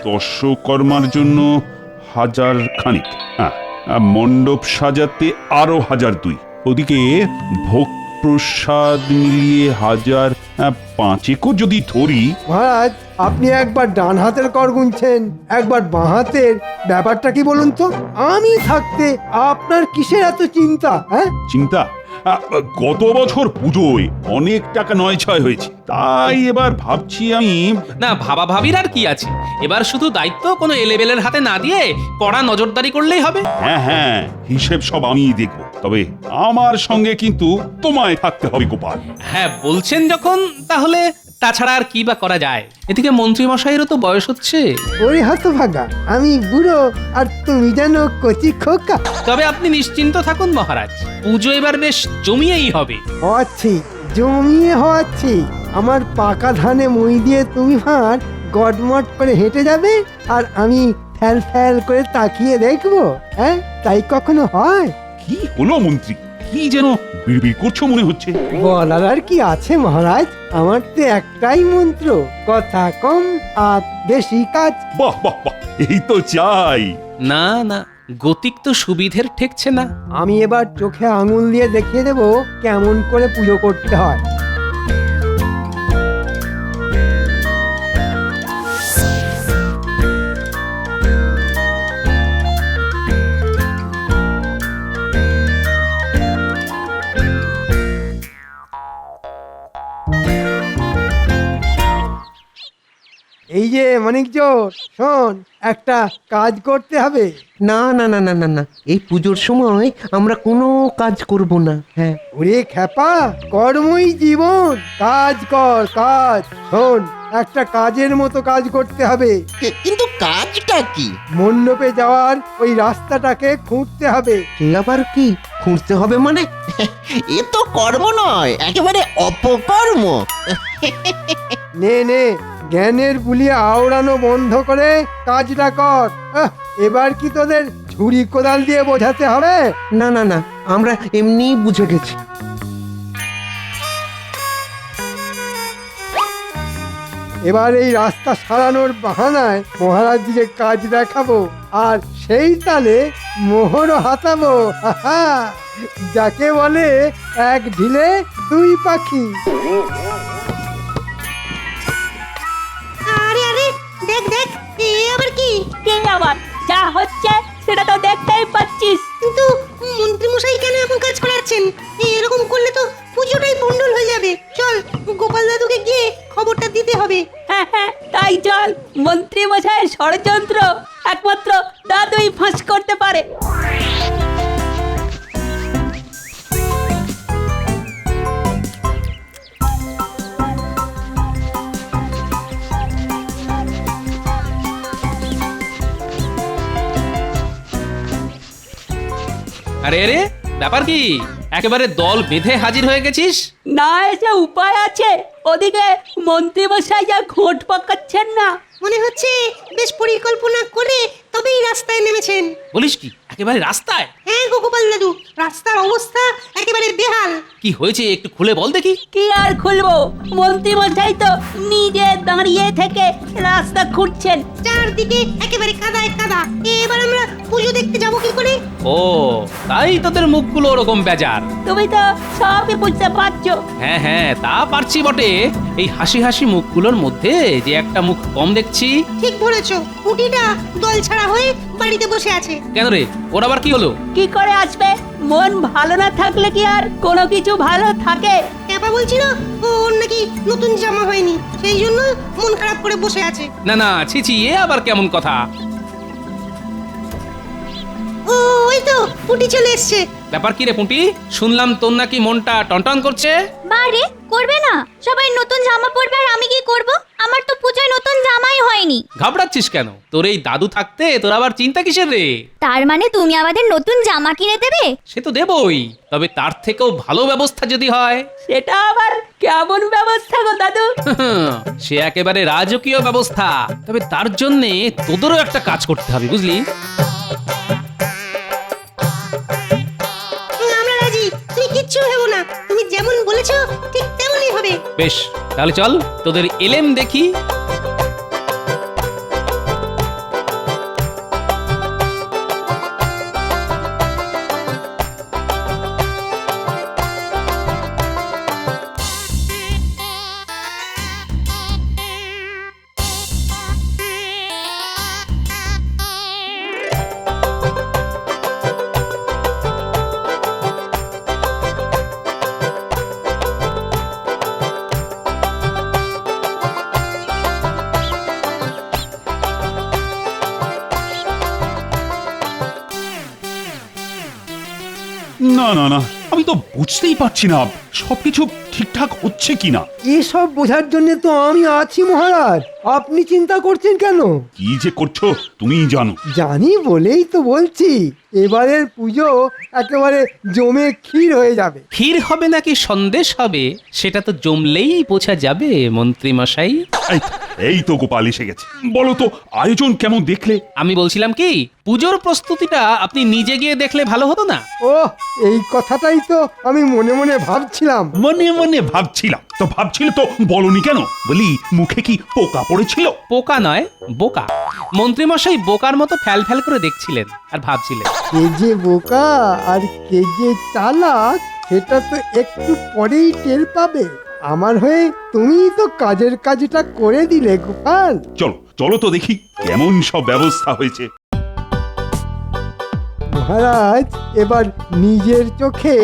দর্শকর্মার জন্য 1000 খানিক, হ্যাঁ, মণ্ডপ সাজাতে আরো 1002, ওদিকে ভোগ প্রসাদ মিলিয়ে 1005 যদি ধরি। মহারাজ, আপনি একবার ডান হাতের কর গুনছেন, একবার বাঁ হাতের। ব্যাপারটা কি বলুন তো? আমি থাকতে আপনার কিসের এত চিন্তা? হ্যাঁ, চিন্তা? গত বছর পুজোয় অনেক টাকা নয় ছয় হয়েছে, তাই এবার ভাবছি আমি। না, ভাবা ভাবির আর কি আছে, এবার শুধু দায়িত্ব কোনো এলেবেলের হাতে না দিয়ে কড়া নজরদারি করলেই হবে। হ্যাঁ হ্যাঁ, হিসেব সব আমিই দেখব, তবে আমার সঙ্গে কিন্তু তোমায় থাকতে হবে গোপাল। হ্যাঁ বলছেন যখন, তাহলে তাছাড়া আর কি বা করা যায়। এদিকে মন্ত্রী মশাইয়েরও তো বয়স হচ্ছে। ওরে হতভাগা, আমি বুড়ো আর তুমি যেন কচি খোকা। তবে আপনি নিশ্চিন্ত থাকুন মহারাজ, পুজো এবার বেশ জমিয়েই হবে। হওয়াচ্ছি, জমিয়ে হওয়াচ্ছি। আমার পাকা ধানে মই দিয়ে তুমি ভাঁড় গটমট করে হেঁটে যাবে, আর আমি ফ্যাল ফ্যাল করে তাকিয়ে দেখবো। হ্যাঁ, তাই কখনো হয়? কি হলো মন্ত্রী, কি যেন বিড়বিড় করছো মনে হচ্ছে? বলার আর কি আছে মহারাজ, আমার তো একটাই মন্ত্র, কথা কম আর বেশি কাজ। বাহ বাহ বাহ, এই তো চাই। না না, গতিক তো সুবিধের ঠেকছে না। আমি এবার চোখে আঙুল দিয়ে দেখিয়ে দেবো কেমন করে পুজো করতে হয়। এই যে মানিকজ, শোন, একটা কাজ করতে হবে। না না না না না না, এই পুজোর সময় আমরা কোনো কাজ করব না। হ্যাঁ, ওরে খ্যাপা, কর্মই জীবন, কাজ কর কাজ। শোন, একটা কাজের মতো কাজ করতে হবে। কিন্তু কাজটা কি? মণ্ডপে যাওয়ার ওই রাস্তাটাকে খুঁড়তে হবে। সে আবার কি খুঁড়তে হবে মানে? এ তো কর্ম নয়, একেবারে অপকর্ম। নে নে, জ্ঞানের বুলি আওড়ানো বন্ধ করে কাজটা কর। এবার কি তোদের ঝুড়ি কোদাল দিয়ে বোঝাতে হবে? না না না, আমরা এমনি বুঝে গেছি। এবার এই রাস্তা সারানোর বাহানায় মহারাজজিকে কাজ দেখাবো, আর সেই তালে মোহরও হাতাবো। যাকে বলে এক ঢিলে দুই পাখি। আরে আরে, দেখ দেখ, এ আবার কি? কে আবার? যা হচ্ছে সেটা তো দেখতেই পাচ্ছিস। কিন্তু মন্ত্রী মশাই কেন এমন কাজ করাচ্ছেন? এরকম করলে তো পুজোটাই ভণ্ডুল হয়ে যাবে। চল, গোপাল দাদুকে গিয়ে খবরটা দিতে হবে। হ্যাঁ হ্যাঁ, তাই চল। মন্ত্রী মশাইয়ের ষড়যন্ত্র একমাত্র দাদুই ফাঁস করতে পারে। আরে আরে, ব্যাপার কি? একেবারে দল বেঁধে হাজির হয়ে গেছিস? না এসে উপায় আছে? ওদিকে মন্ত্রী মশাই যা ঘোট পাকাচ্ছেন না। মনে হচ্ছে বেশ পরিকল্পনা করে তবেই রাস্তায় নেমেছেন। বলিস কি, একেবারে রাস্তায়? হ্যাঁ গো গোপাল দাদু, রাস্তার অবস্থা একেবারে বেহাল। কি হয়েছে একটু খুলে বল দেখি। কি আর খুলবো, মন্ত্রী মশাই তো নিজে দাঁড়িয়ে থেকে রাস্তা খুঁড়ছেন। চারদিকে একেবারে কাদায় কাদা। এবার আমরা পুজো দেখতে যাব কি করে? ও, তাই তোদের মুখগুলো ওরকম বেজার। তুমি তো সবই বুঝতে পারছো। হ্যাঁ হ্যাঁ, তা পারছি বটে। এই হাসি হাসি মুখগুলোর মধ্যে যে একটা মুখ কম দেখছি। ঠিক ধরেছো, পুটিটা দল ছাড়া হয়ে বাড়িতে বসে আছে। কেন রে, ওর আবার কি হলো? কি করে আসবে? মন ভালো না থাকলে কি আর কোনো কিছু ভালো থাকে? ক্যাপা বলছিল ওর নাকি নতুন জামা হয়নি, সেই জন্য মন খারাপ করে বসে আছে। না না, ছি ছি, এ আবার কেমন কথা? ও, ওই তো পুটি চলে এসছে। ব্যাপার কি রে পুঁটি, শুনলাম তোর নাকি মনটা টনটন করছে। বারে করবে না, সবাই নতুন জামা পরবে আর আমি কি করব? আমার তো পূজায় নতুন জামাই হয়নি। ঘাবড়াচ্ছিস কেন? তোর এই দাদু থাকতে তোর আবার চিন্তা কিসের রে? তার মানে তুমি আমাদের নতুন জামা কিনে দেবে? সে তো দেবই, তবে তার থেকেও ভালো ব্যবস্থা যদি হয়। সেটা আবার কেমন ব্যবস্থা গো দাদু? সে একেবারে রাজকীয় ব্যবস্থা। তবে তার জন্যে তোদেরও একটা কাজ করতে হবে, বুঝলি? আমরা রাজি, তুমি কিচ্ছু ভেবো না। তুমি যেমন বলেছো ঠিক তেমনই হবে। বেশ, তাহলে চল তোদের এলেম দেখি। না না না, আমি তো বুঝতেই পারছি না সবকিছু ঠিকঠাক হচ্ছে কিনা। এসব বোঝার জন্য তো আমি আছি মহারাজ, আপনি চিন্তা করছেন কেন? কি যে করছো তুমিই জানো। জানি বলেই তো বলছি, এবারের পুজো একেবারে জমে ক্ষীর হয়ে যাবে। ক্ষীর হবে নাকি সন্দেশ হবে সেটা তো জমলেই বোঝা যাবে মন্ত্রী মশাই। এই তো গোপাল এসে গেছে। বলো তো আয়োজন কেমন দেখলে? আমি বলছিলাম কি, পুজোর প্রস্তুতিটা আপনি নিজে গিয়ে দেখলে ভালো হতো না? ও, এই কথাটাই তো আমি মনে মনে ভাবছিলাম। মনে মনে ভাবছিলাম, তো ভাবছিলে তো বলনি কেন? বলি মুখে কি পোকা পড়েছিল? পোকা নয়, বোকা। মন্ত্রী মশাই বোকার মতো ফ্যাল ফ্যাল করে দেখছিলেন আর ভাবছিলেন। কে যে বোকা আর কে যে চালাক সেটা তো একটু পরেই টের পাবে। আমার হয়ে তুমিই তো কাজের কাজটা করে দিলে গোপাল। চলো চলো তো দেখি কেমন সব ব্যবস্থা হয়েছে। মহারাজ, এবার নিজের চোখে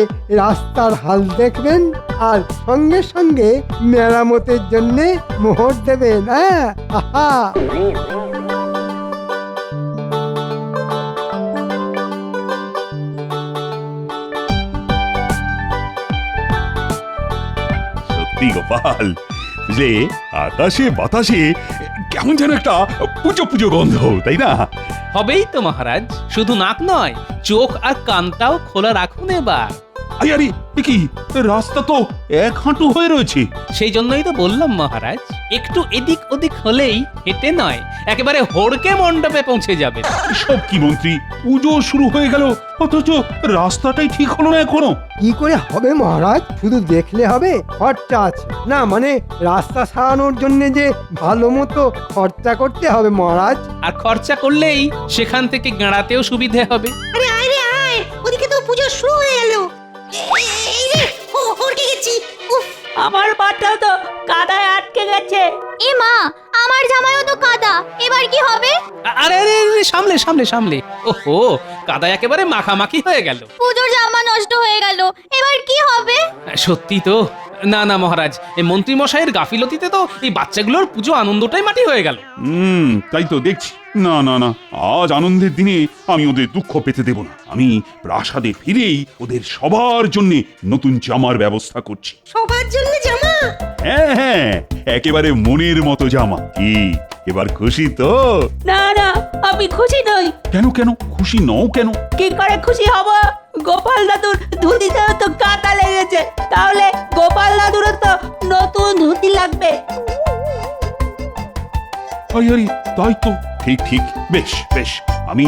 রাস্তার হাল দেখবেন আর সঙ্গে সঙ্গে মেরামতের জন্য মোহর দেবেন। হ্যাঁ, আহা। সত্যি গোপাল, যে আকাশে বাতাসে কেমন যেন একটা পুজো পুজো গন্ধ, তাই না? হবেই তো মহারাজ, শুধু নাক নয়, চোখ আর কানটাও খোলা রাখুন এবার। আরে এ কি, রাস্তা তো এক হাঁটু হয়ে রয়েছে। সেই জন্যই তো বললাম মহারাজ, একটু এদিক ওদিক হলেই হেঁটে নয়, একেবারে হড়কে মণ্ডপে পৌঁছে যাবে। সব কি মন্ত্রী, পুজো শুরু হয়ে গেল অথচ রাস্তাটাই ঠিক হলো না এখনো। কি করে হবে মহারাজ? শুধু দেখলে হবে? খরচা আছে না, মানে রাস্তা সারানোর জন্য যে ভালো মতো খরচা করতে হবে মহারাজ। আর খরচা করলেই সেখান থেকে গাঁড়াতেও সুবিধে হবে। আরে আয় রে আয়, ওদিকে তো পুজো শুরু হয়ে গেল। এই রে, হড়কে গেছি। উফ, আমার পাটাও তো কাদায় আটকে গেছে। এ মা, আমার জামাইও তো কাদা, এবার কি হবে? আরে আরে আরে, সামলে সামলে সামলে। ওহো, কাদা একেবারে মাখামাখি হয়ে গেল। পুজোর জামা নষ্ট হয়ে গেল, এবার কি হবে? সত্যি তো। না না মহারাজ, এই মন্ত্রী মশাইয়ের গাফিলতিতে তো এই বাচ্চাগুলোর পুজো আনন্দটাই মাটি হয়ে গেল। তাই তো দেখছি। না না না, আজ আনন্দের দিনে আমি ওদের দুঃখ পেতে দেব না। আমি প্রাসাদে ফিরেই ওদের সবার জন্য নতুন জামার ব্যবস্থা করছি। সবার জন্য জামা? হ্যাঁ হ্যাঁ, একেবারে মনের মতো জামা। কি এবার খুশি তো? না না, আমি খুশি নই। কেন কেন খুশি নও কেন? কি করে খুশি হব? গোপাল দাদুর ধুতিতেও তো কাঁটা লেগেছে, তাহলে গোপাল দাদুরও তো নতুন ধুতি লাগবে। আরে তাই তো, ঠিক ঠিক, বেশ বেশ, আমি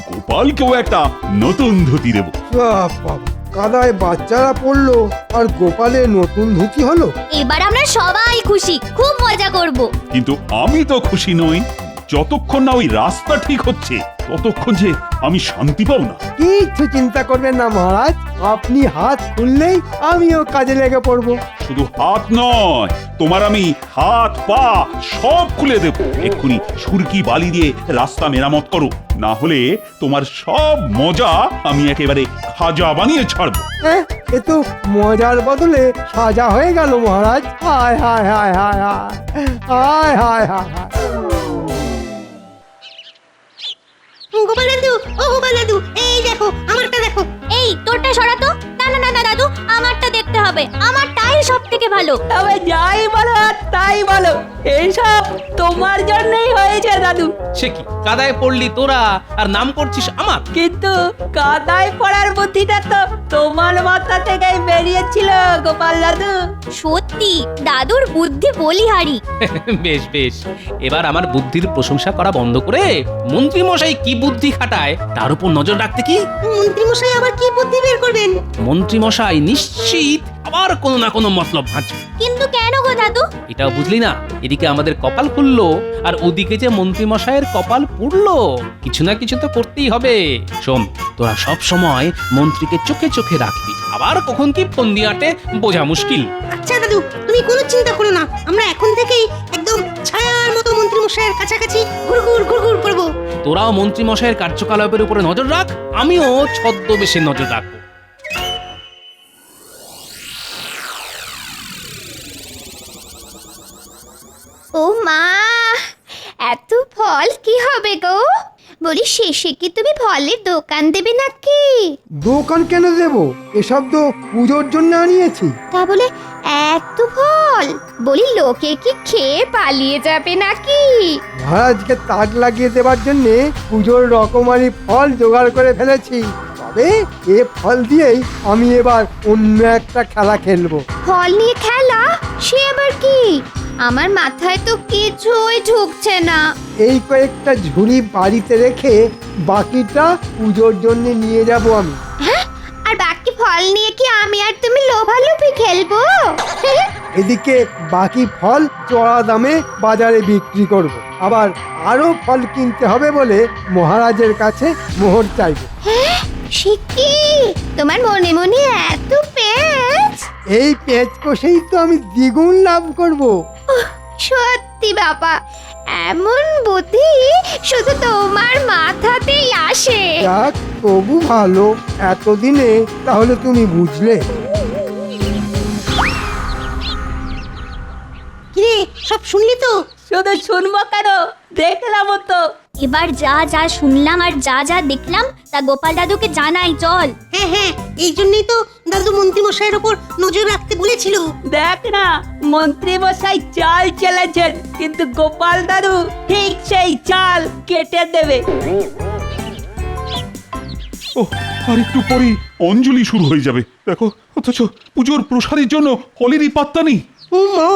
গোপালকেও একটা নতুন ধুতি দেব। বাবা, কাদায় বাচ্চারা পড়লো আর গোপালের নতুন ধুতি হলো। এবার আমরা সবাই খুশি, খুব মজা করব। কিন্তু আমি তো খুশি নই। যতক্ষণ না ওই রাস্তা ঠিক হচ্ছে ততক্ষণ যে আমি শান্তি পাবো না। কিচ্ছু চিন্তা করবেন না মহারাজ, আপনি হাত খুললেই আমিও কাজে লেগে পড়বো। শুধু হাত নয়, তোমার আমি হাত পা সব খুলে দেব। এক্ষুনি সুরকি বালি দিয়ে রাস্তা মেরামত করো, না হলে তোমার সব মজা আমি একেবারে খাজা বানিয়ে ছাড়বো। হ্যাঁ, এ তো মজার বদলে সাজা হয়ে গেল মহারাজ। হায় হায় হায় হায় হায় হায় হায় হায় হায়। গোপাল দাদু, ও গোপাল দাদু, এই দেখো আমারটা দেখো। এই তোরটা সরাতো। না না না না দাদু, আমারটা দেখতে হবে, আমারটাই সব থেকে ভালো। তবে যাই বলো আর তাই বলো, এইসব তোমার জন্যই হয়েছে দাদু। সে কি, কাদায় পড়লি তোরা আর নাম করছিস আমার? কিন্তু কাদায় পড়ার বুদ্ধিটা তো তোমার মাথা থেকেই বেরিয়েছিল গোপাল দাদু। সত্যি দাদুর বুদ্ধি বলিহারি। বেশ বেশ, এবার আমার বুদ্ধির প্রশংসা করা বন্ধ করে মন্ত্রী মশাই কি বুদ্ধি খাটায় তার উপর নজর রাখতে কি? মন্ত্রী মশাই আবার কি বুদ্ধি বের করবেন? মন্ত্রী মশাই নিশ্চিত আবার কোনো না কোনো মতলব ভাঁজবে। কিন্তু কেন গো দাদু? এটাও বুঝলি না? এদিকে আমাদের কপাল খুললো আর ওদিকে যে মন্ত্রী মশাইয়ের কপাল পুড়লো। কিছু না কিছু তো করতেই হবে। শোন, তোরা সব সময় মন্ত্রীকে চোখে চোখে রাখবি, আবার কখন কি ফোন দিয়ে আটে বোঝা মুশকিল। আচ্ছা দাদু, তুমি কোনো চিন্তা করো না, আমরা এখন থেকেই একদম ছায়ার মতো মন্ত্রী মশাইয়ের কাছাকাছি ঘুরঘুর ঘুরঘুর করবো। তোরাও মন্ত্রী মশাইয়ের কার্যকলাপের উপরে নজর রাখ, আমিও ছদ্মবেশে নজর রাখবো। ও মা, এত ফল কি হবে গো? বলি শেষে কি তুমি ফলের দোকান দেবে নাকি? দোকান কেন দেব? এসব তো পুজোর জন্য আনিয়েছি। তা বলে এত ফল? বলি লোকে কি খেয়ে পালিয়ে যাবে নাকি? মহারাজকে তাক লাগিয়ে দেবার জন্য পুজোর রকমারি ফল জোগাড় করে ফেলেছি। তবে এ ফল দিয়েই আমি এবার অন্য একটা খেলা খেলবো। ফল নিয়ে খেলা? সে আবার কি? আমার মাথায় তো কিছুই ঢুকছে না। এই কয়েকটা ঝুড়ি বাড়িতে রেখে বাকিটা পুজোর জন্য নিয়ে যাব আমি। হ্যাঁ? আর বাকি ফল নিয়ে কি আমি আর তুমি লোভালোভি খেলবো? এদিকে বাকি ফল চড়া দামে বাজারে বিক্রি করব। আবার আরো ফল কিনতে হবে বলে মহারাজের কাছে মোহর চাইবো। হ্যাঁ? সে কি? তোমার মনে মনে এত পেঁচ? এই পেঁচ কষেই তো আমি দ্বিগুণ লাভ করব। সত্যি বাবা, এমন বুদ্ধি শুধু তোমার মাথাতেই আসে। যাক, তবু ভালো, এতদিনে তাহলে তুমি বুঝলে। কিরে সব শুনলি তো? শুধু শুনবো কেন, দেখলামও তো। এবার যা যা শুনলাম আর যা যা দেখলাম তা গোপাল দাদুকে জানাই চল। হ্যাঁ হ্যাঁ, এই জন্যই তো দাদু মন্ত্রী মশাইয়ের ওপর নজর রাখতে বলেছিল। দেখ না, মন্ত্রী মশাই চাল চেলেছেন, কিন্তু গোপাল দাদু ঠিক সেই চাল কেটে দেবে। ও, আর একটু পরেই অঞ্জলি শুরু হয়ে যাবে। দেখো, অথচ পুজোর প্রসাদের জন্য ফলেরই পাত্তা নেই। ও মা,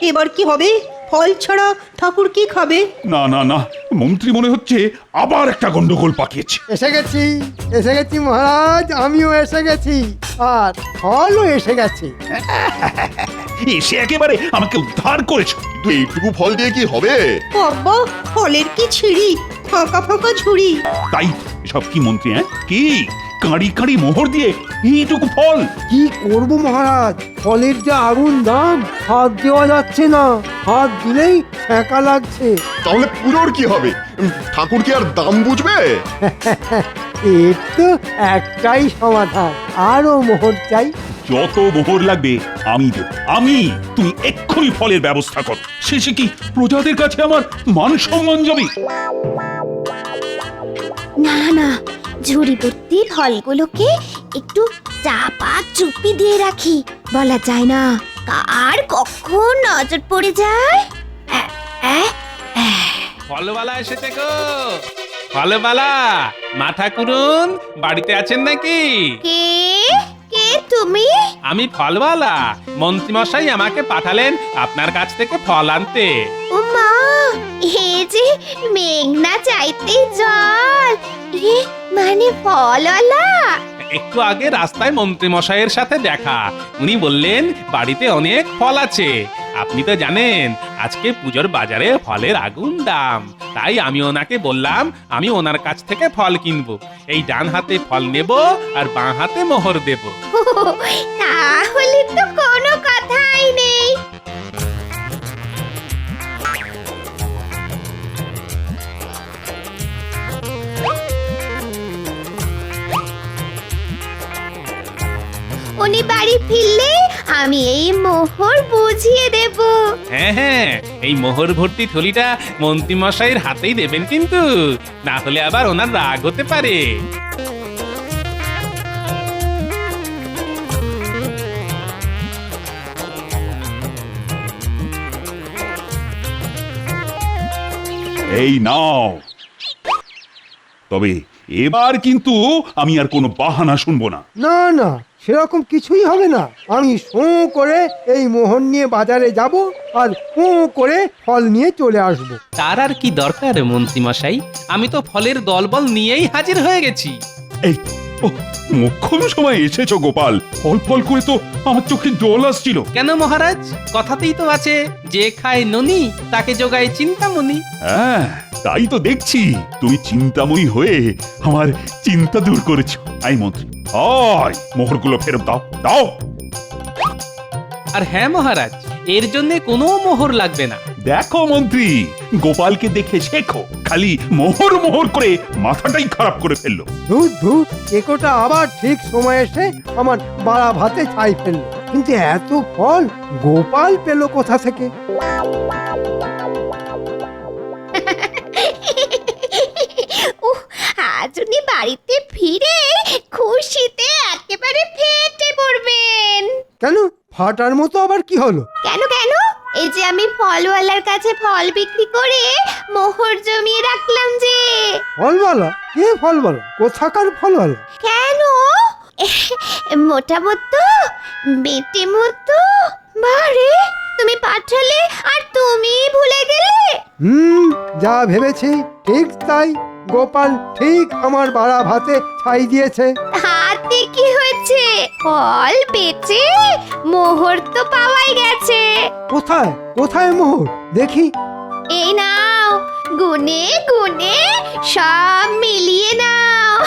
এবার কি হবে? ফল ছাড়া ঠাকুর কি খাবে? না না না, মন্ত্রী মনে হচ্ছে আবার একটা গন্ডগোল পাকিয়েছে। এসে গেছি মহারাজ, আমিও এসে গেছি, আর ফলও এসে গেছে। এসে একেবারে আমাকে উদ্ধার করেছো। কিন্তু এইটুকু ফল দিয়ে কি হবে? বাবা, ফলের কি ছিঁড়ি, ফাঁকা ফাঁকা ঝুড়ি। তাই সব কি মন্ত্রী? হ্যাঁ, কি কাঁড়ি কাঁড়ি মোহর দিয়ে এইটুকু ফল? কি করব মহারাজ, ফলের যা আগুন দাম, হাত দেওয়া যাচ্ছে না, হাত দিলেই ছ্যাঁকা লাগছে। তাহলে পুজোর কি হবে? ঠাকুর কি আর দাম বুঝবে? এর তো একটাই সমাধান, আরো মোহর চাই। যত মোহর লাগবে আমি দেব, আমি। তুমি এক্ষুনি ফলের ব্যবস্থা করো। শেষে কি প্রজাদের কাছে আমার মান সম্মান যাবে? না না, ঝুড়ি ভর্তি ফলগুলোকে একটু চাপা চুপি দিয়ে রাখি, বলা যায় না কার কখন নজর পড়ে যায়। ফলবালা এসেছে গো, ফলবালা। মাথা কুরুন বাড়িতে আছেন নাকি? কে কে তুমি? আমি ফলবালা। মন্ত্রী মশাই আমাকে পাঠালেন আপনার কাছ থেকে ফল আনতে। ও মা, এ যে মেঘনা চাইতে জল, এ মানে ফলওয়ালা। একটু আগে রাস্তায় মন্ত্রী মশাইয়ের সাথে দেখা, উনি বললেন বাড়িতে অনেক ফল আছে। আপনি তো জানেন আজকে পুজোর বাজারে ফলের আগুন দাম, তাই আমি ওনাকে বললাম আমি ওনার কাছ থেকে ফল কিনবো। এই ডান হাতে ফল নেব আর বাঁ হাতে মোহর দেব। তাহলে তো কোনো কথাই নেই। উনি বাড়ি ফিরলে আমি এই মোহর বুঝিয়ে দেব। হ্যাঁ হ্যাঁ, এই মোহর ভর্তি থলিটা মন্ত্রী মশাইয়ের হাতেই দেবেন, কিন্তু না হলে আবার ওনার রাগ হতে পারে। এই নাও। তবে এবার কিন্তু আমি আর কোনো বাহানা শুনবো না। না না, সেরকম কিছুই হবে না। আমি শোঁ করে এই মোহর নিয়ে বাজারে যাব আর শোঁ করে ফল নিয়ে চলে আসব। তার আর কি দরকার মন্ত্রী মশাই, আমি তো ফলের দলবল নিয়েই হাজির হয়ে গেছি। এই, ও, মোক্ষম সময় এসেছো গোপাল। ফল ফল করে তো আমার চোখে জল আসছিল। কেন মহারাজ, কথাতেই তো আছে যে খায় ননি তাকে যোগায় চিন্তামণি। হ্যাঁ, তাই তো দেখছি তুমি চিন্তাময়ী হয়ে আমার চিন্তা দূর করেছো। আই মন্ত্রী, আয় মোহরগুলো ফেরত দাও, দাও। আর হ্যাঁ মহারাজ, এর জন্য কোনো মোহর লাগবে না। দেখো মন্ত্রী, গোপালকে দেখে শেখো। খালি মোহর মোহর করে মাথাটাই খারাপ করে ফেললো। ধুর ধুর, একোটা আবার ঠিক সময় এসে আমার বাড়া ভাতে ছাই ফেললো। কিন্তু এত ফল গোপাল পেল কোথা থেকে? আজ উনি বাড়িতে ফিরে খুশিতে একেবারে ফেটে পড়বেন। কেন ফাটার মতো আবার কি হলো? কেন কেন? এই যে আমি ফলওয়ালার কাছে ফল বিক্রি করে মোহর জমিয়ে রাখলাম যে। ফলওয়ালা? কে ফলওয়ালা? কোথাকার ফলওয়ালা? কেন? মোটা মতো, বেটে মতো। বারে, তুমি পাঠালে আর তুমি ভুলে গেলে। যা ভেবেছি ঠিক তাই। গোপাল ঠিক আমার বাড়া ভাতে ছাই দিয়েছে। হাতে কি হয়েছে? ফল বেচে মোহর তো পাওয়াই গেছে। কোথায় কোথায় মোহর দেখি? এই নাও, গুনে গুনে সব মিলিয়ে নাও।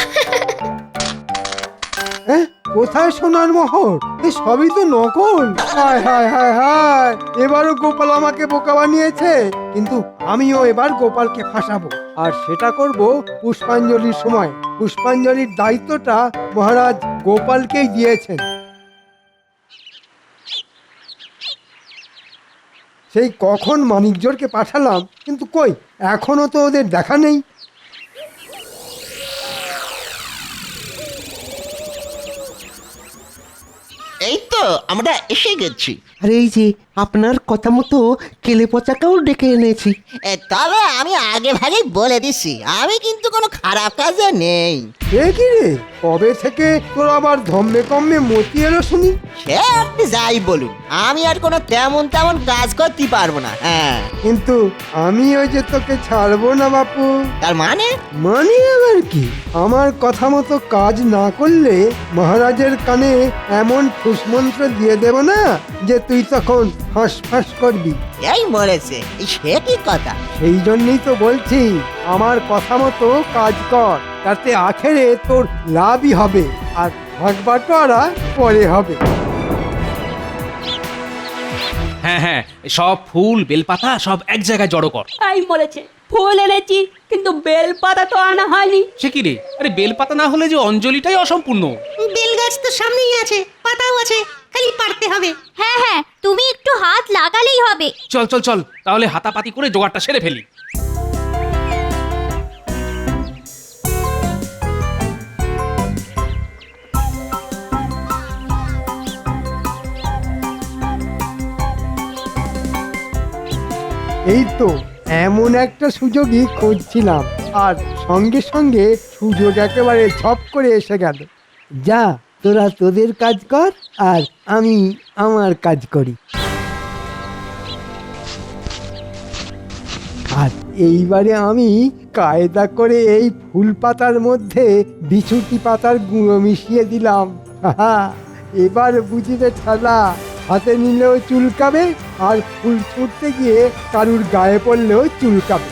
কোথায় সোনার মোহর? এ সবই তো নকল। হায় হায় হায় হায়, এবারও গোপাল আমাকে বোকা বানিয়েছে। কিন্তু আমিও এবার গোপালকে ফাঁসাবো, আর সেটা করব পুষ্পাঞ্জলির সময়। পুষ্পাঞ্জলির দায়িত্বটা মহারাজ গোপালকেই দিয়েছেন। সেই কখন মানিকজোরকে পাঠালাম, কিন্তু কই এখনো তো ওদের দেখা নেই। এই তো আমরা এসে গেছি। আর এই যে আপনার কথা মতো কেলে পচাকেও ডেকে এনেছি। তবে আমি আগে ভাগেই বলে দিছি, আমি কিন্তু কোনো খারাপ কাজে নেই। এ কি রে, কবে থেকে তোর আবার ধম্মে কম্মে মতি এলো শুনি? সে আপনি যাই বলুন, আমি আর কোনো তেমন তেমন কাজ করতে পারবো না। হ্যাঁ, কিন্তু আমি ওই যে তোকে ছাড়বো না বাপু। তার মানে? মানে আবার কি? আমার কথা মতো কাজ না করলে মহারাজের কানে এমন ফুসমন্ত্র দিয়ে দেব না যে তুই তখন হাঁস ফাঁস করবি। এই মরেছে, সে কি কথা? সেই জন্যই তো বলছি, আমার কথা মতো কাজ কর, তাতে আখেরে তোর লাভই হবে, আর ভাগ বাটোয়ারা পরে হবে। হ্যাঁ হ্যাঁ, সব ফুল বেলপাতা সব এক জায়গায় জড়ো কর। তাই বলেছে, ফুল এনেছি কিন্তু বেলপাতা তো আনা হয়নি। সে কি রে? আরে বেলপাতা না হলে যে অঞ্জলিটাই অসম্পূর্ণ। বেল গাছ তো সামনেই আছে, পাতাও আছে, খালি পারতে হবে। হ্যাঁ হ্যাঁ, তুমি একটু হাত লাগালেই হবে। চল চল চল, তাহলে হাতাপাতি করে জোগাড়টা সেরে ফেলি। এই তো এমন একটা সুযোগই খুঁজছিলাম, আর সঙ্গে সঙ্গে সুযোগ একেবারে ঝপ করে এসে গেল। যা, তোরা তোদের কাজ কর, আর আমি আমার কাজ করি। আর এইবারে আমি কায়দা করে এই ফুল পাতার মধ্যে বিছুটি পাতার গুঁড়ো মিশিয়ে দিলাম। হাহা, এবার বুঝিবে ঠালা, হাতে নিলেও চুলকাবে, আর ফুল ছুটতে গিয়ে কারুর গায়ে পড়লেও চুলকাবে।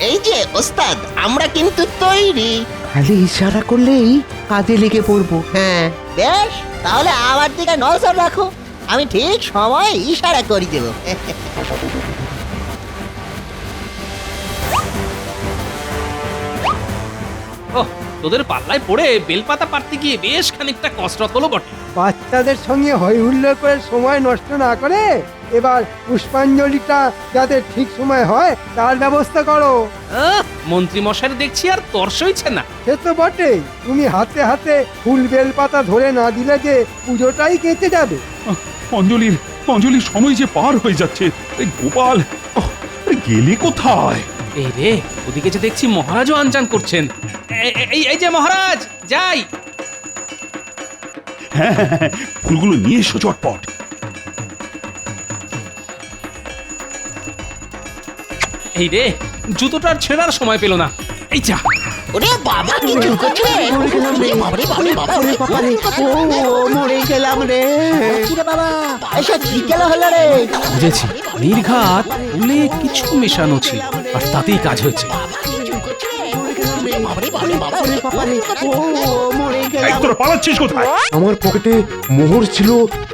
এই যে ওস্তাদ, আমরা কিন্তু তৈরি। খালি ইশারা করলেই কাজে লেগে পড়বো। হ্যাঁ, বেশ, তাহলে আমার দিকে নজর রাখো, আমি ঠিক সময় ইশারা করে দেব। ওহ, তোদের পাল্লায় পড়ে বেলপাতা পারতে গিয়ে বেশ খানিকটা কসরত হলো বটে। বাচ্চাদের সঙ্গে হই হুল্লোড় করে সময় নষ্ট না করে এবার পুষ্পাঞ্জলিটা যাতে ঠিক সময় হয় তার ব্যবস্থা করো। মন্ত্রী মশাইয়ের দেখছি আর তর সইছে না। সে তো বটেই, তুমি হাতে হাতে ফুল বেল পাতা ধরে না দিলে যে পুজোটাই কেটে যাবে। অঞ্জলির অঞ্জলির সময় যে পার হয়ে যাচ্ছে। এই গোপাল, আরে গেলে কোথায়? এই রে, ওদিকে যে দেখছি মহারাজও আনজান করছেন। এই যে মহারাজ, যাই। হ্যাঁ হ্যাঁ হ্যাঁ, ফুলগুলো নিয়ে এসো চটপট। এই রে, জুতোটার ছেঁড়ার সময় পেল না। এই যা। ওরে বাবা, কিছু করছে? বাবারে বাবারে বাবারে বাবারে, ও মরে গেলাম রে। কি রে বাবা, এসব কি গেল হলো রে? বুঝেছি, নির্ঘাত ফুলে কিছু মেশানো ছিল, আর তাতেই কাজ হয়েছে। এই তোরা পালাচ্ছিস কোথায়? আমার পকেটে মোহর ছিল,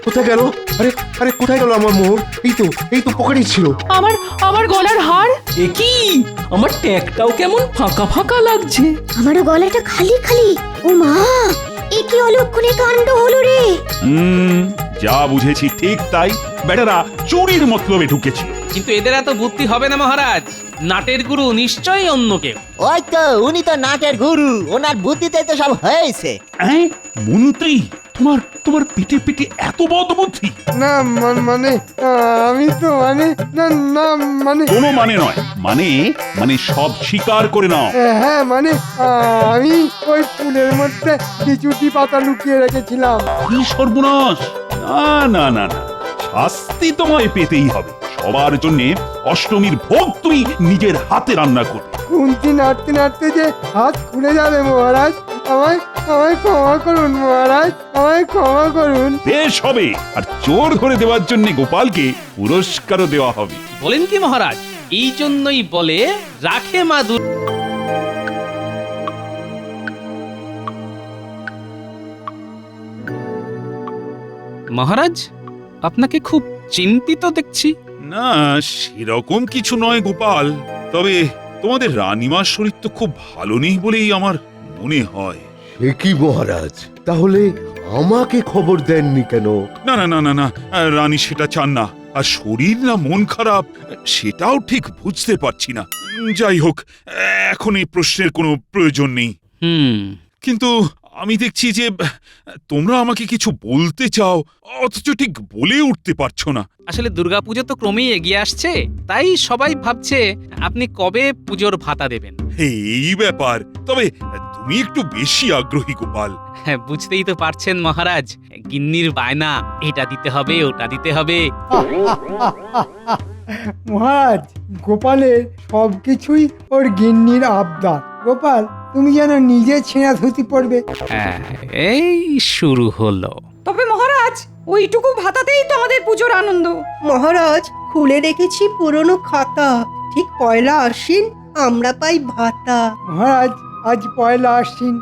কোথায় গেল? আরে আরে কোথায় গেল আমার মোহর? এই তো পকেটেই ছিল। আমার গলার হার। এ কি, আমার ট্যাগটাও কেমন ফাঁকা ফাঁকা লাগছে। আমারও গলাটা খালি খালি। ও মা, এ কি অলক্ষণে কাণ্ড হলো রে! যা বুঝেছি ঠিক তাই। বেটারা চুরির মতলবে ঢুকেছে। কিন্তু এদের এত বুদ্ধি হবে না মহারাজ। নাটের গুরু নিশ্চয়ই অন্য কেউ। ওই তো উনি তো নাটের গুরু, ওনার বুদ্ধিতে তো সব হয়েছে। হ্যাঁ, মন্ত্রী তোমার তোমার পেটে পেটে এত বদ বুদ্ধি? না মানে আমি তো মানে না না মানে কোনো মানে নয়, মানে মানে সব স্বীকার করে নাও। হ্যাঁ মানে আমি ওই ফুলের মধ্যে কিছুটি পাতা লুকিয়ে রেখেছিলাম। কি সর্বনাশ! না না না না, শাস্তি তোমায় পেতেই হবে। সবার জন্য অষ্টমীর ভোগ তুমি নিজের হাতে রান্না করবে। কুন্তি নাড়তে নাড়তে যে হাত খুলে যাবে মহারাজ, আমায় আমায় ক্ষমা করুন মহারাজ, আমায় ক্ষমা করুন। বেশ হবে, আর চোর ধরে দেওয়ার জন্য গোপালকে পুরস্কারও দেওয়া হবে। বলেন কি মহারাজ? এই জন্যই বলে রাখে মা মহারাজ, আপনাকে খুব চিন্তিত দেখছি। না, সেরকম কিছু নয় গোপাল, তবে তোমাদের রানীমার শরীর তো খুব ভালো নেই বলেই আমার মনে হয়। সে কি মহারাজ, তাহলে আমাকে খবর দেননি কেন? না না না না না, রানী সেটা চান না। আর শরীর না মন খারাপ সেটাও ঠিক বুঝতে পারছি না। যাই হোক, এখন এই প্রশ্নের কোনো প্রয়োজন নেই। কিন্তু আমি দেখছি যে তোমরা আমাকে কিছু বলতে চাও, অথচ ঠিক বলে উঠতে পারছো না। আসলে দুর্গাপুজো তো ক্রমেই এগিয়ে আসছে, তাই সবাই ভাবছে আপনি কবে পুজোর ভাতা দেবেন। এই ব্যাপার, তবে তুমি একটু বেশি আগ্রহী গোপাল। হ্যাঁ, বুঝতেই তো পারছেন মহারাজ, গিন্নির বায়না, এটা দিতে হবে ওটা দিতে হবে। মহারাজ, গোপালের সবকিছুই ওর গিন্নির আবদার। গোপাল, তুমি যেন নিজে ছেঁড়া ধুতি পড়বে। হ্যাঁ, এই শুরু হলো। তবে মহারাজ, ওইটুকু ভাতাতেই তো আমাদের পুজোর আনন্দ। মহারাজ, খুলে রেখেছি পুরনো খাতা, ঠিক পয়লা আশ্বিন আমরা পাই ভাতা। মহারাজ, আজ পয়লা আশ্বিন,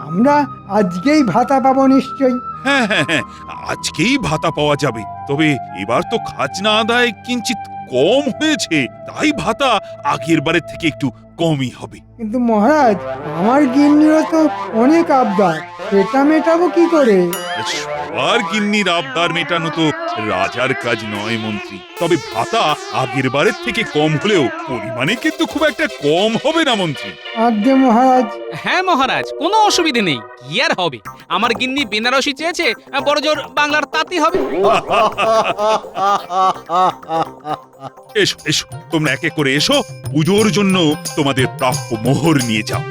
আমরা আজকেই ভাতা পাবো নিশ্চয়ই। হ্যাঁ হ্যাঁ হ্যাঁ, আজকেই ভাতা পাওয়া যাবে। তবে এবার তো খাজনা আদায় কিঞ্চিত কম হয়েছে, তাই ভাতা আগের বারের থেকে একটু কমই হবে। কিন্তু মহারাজ, আমার গিন্নিরও তো অনেক আবদার, সেটা মেটাবো কি করে? সবার গিন্নির আবদার মেটানো তো রাজার কাজ নয় মন্ত্রী। তবে ভাতা আগের বারের থেকে কম হলেও পরিমাণে কিন্তু খুব একটা কম হবে না মন্ত্রী। আজ্ঞে মহারাজ। হ্যাঁ মহারাজ, কোনো অসুবিধে নেই। কি আর হবে, আমার গিন্নি বেনারসি চেয়েছে, বড়জোর বাংলার তাঁতি হবে। এসো এসো, তোমরা এক এক করে এসো, পুজোর জন্য তোমাদের প্রাপ্য মোহর নিয়ে যাও।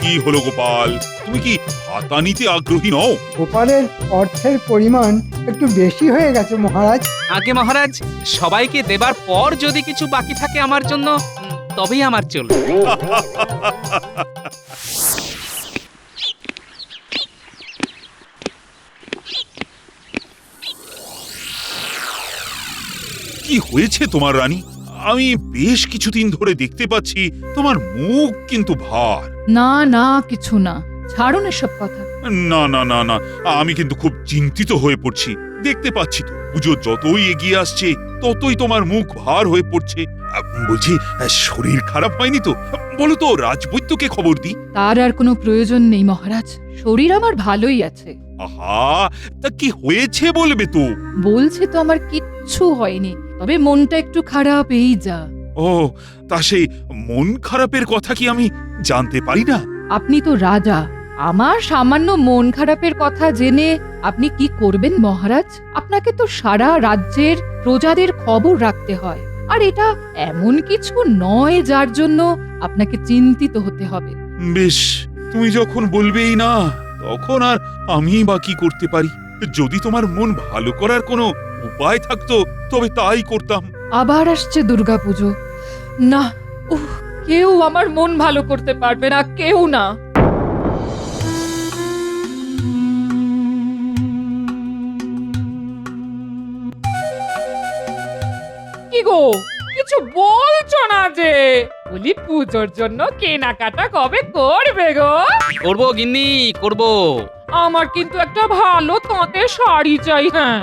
কি হলো গোপাল, তুমি কি ভাতা নিতে আগ্রহী নও? গোপালের অর্থের পরিমাণ একটু বেশি হয়ে গেছে মহারাজ। আগে মহারাজ, সবাইকে দেবার পর যদি কিছু বাকি থাকে আমার জন্য, তবেই আমার চলবে। কি হয়েছে তোমার রানী? আমি বেশ কিছুদিন ধরে দেখতে পাচ্ছি তোমার মুখ কিন্তু ভার। না না, কিছু না, ছাড়ুন এসব কথা। না না না না, আমি কিন্তু খুব চিন্তিত হয়ে পড়ছি। দেখতে পাচ্ছি তো পুজো যতই এগিয়ে আসছে ততই তোমার মুখ ভার হয়ে পড়ছে। বলছি, শরীর খারাপ হয়নি তো? বলো তো, রাজবৈদ্যকে খবর দিই। তার আর কোনো প্রয়োজন নেই মহারাজ, শরীর আমার ভালোই আছে। আহা, তা কি হয়েছে বলবে তো? বলছি তো আমার কিচ্ছু হয়নি, তবে মনটা একটু খারাপ, এই যা। ও, তা সেই মন খারাপের কথা কি আমি জানতে পারি না? আপনি তো রাজা, আমার সামান্য মন খারাপের কথা জেনে আপনি কি করবেন মহারাজ? আপনাকে তো সারা রাজ্যের প্রজাদের খবর রাখতে হয়, আর এটা এমন কিছু নয় যার জন্য আপনাকে চিন্তিত হতে হবে। বেশ, তুমি যখন বলবেই না, তখন আর আমি বা কি করতে পারি? যদি তোমার মন ভালো করার কোনো উপায় থাকতো তবে তাই করতাম। আবার আসছে দুর্গাপুজো, না, কেউ আমার মন ভালো করতে পারবে না, কেউ না। কি গো, কিছু বলছো না যে? বলি, পুজোর জন্য কেনাকাটা কবে করবে গো? করবো গিন্নি, করবো। আমার কিন্তু একটা ভালো তাঁতের শাড়ি চাই। হ্যাঁ,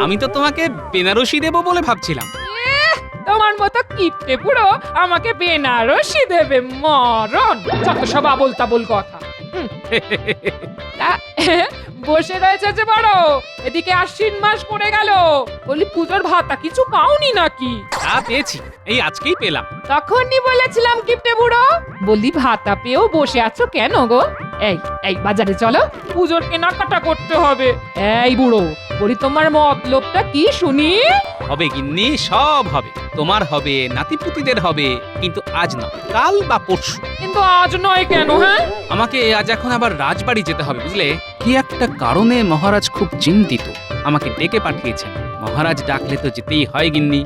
আমি তো তোমাকে বেনারসি দেবো বলে ভাবছিলাম। তোমার মতো কিপটে পুরো আমাকে বেনারসি দেবে? মরণ, যত সব আবোল তাবোল কথা। তা, বসে রয়েছে যে বড়, এদিকে আশ্বিন মাস পড়ে গেল, বলি পুজোর ভাতা কিছু পাওনি নাকি? তা পেয়েছি, এই আজকেই পেলাম। তখনই বলেছিলাম কিপটে বুড়ো, বলি ভাতা পেয়েও বসে আছো কেন গো? এই এই বাজারে চলো, পুজোর কেনাকাটা করতে হবে। এই বুড়ো, বলি তোমার মতলবটা কি শুনি? হবে গিন্নি, সব হবে। তোমার হবে, নাতিপুতিদের হবে, কিন্তু আজ না, কাল বা পরশু। কিন্তু আজ নয় কেন? হ্যাঁ, আমাকে আজ এখন আবার রাজবাড়ি যেতে হবে, বুঝলে? কি একটা কারণে মহারাজ খুব চিন্তিত, আমাকে ডেকে পাঠিয়েছেন। মহারাজ ডাকলে তো যেতেই হয় গিন্নি।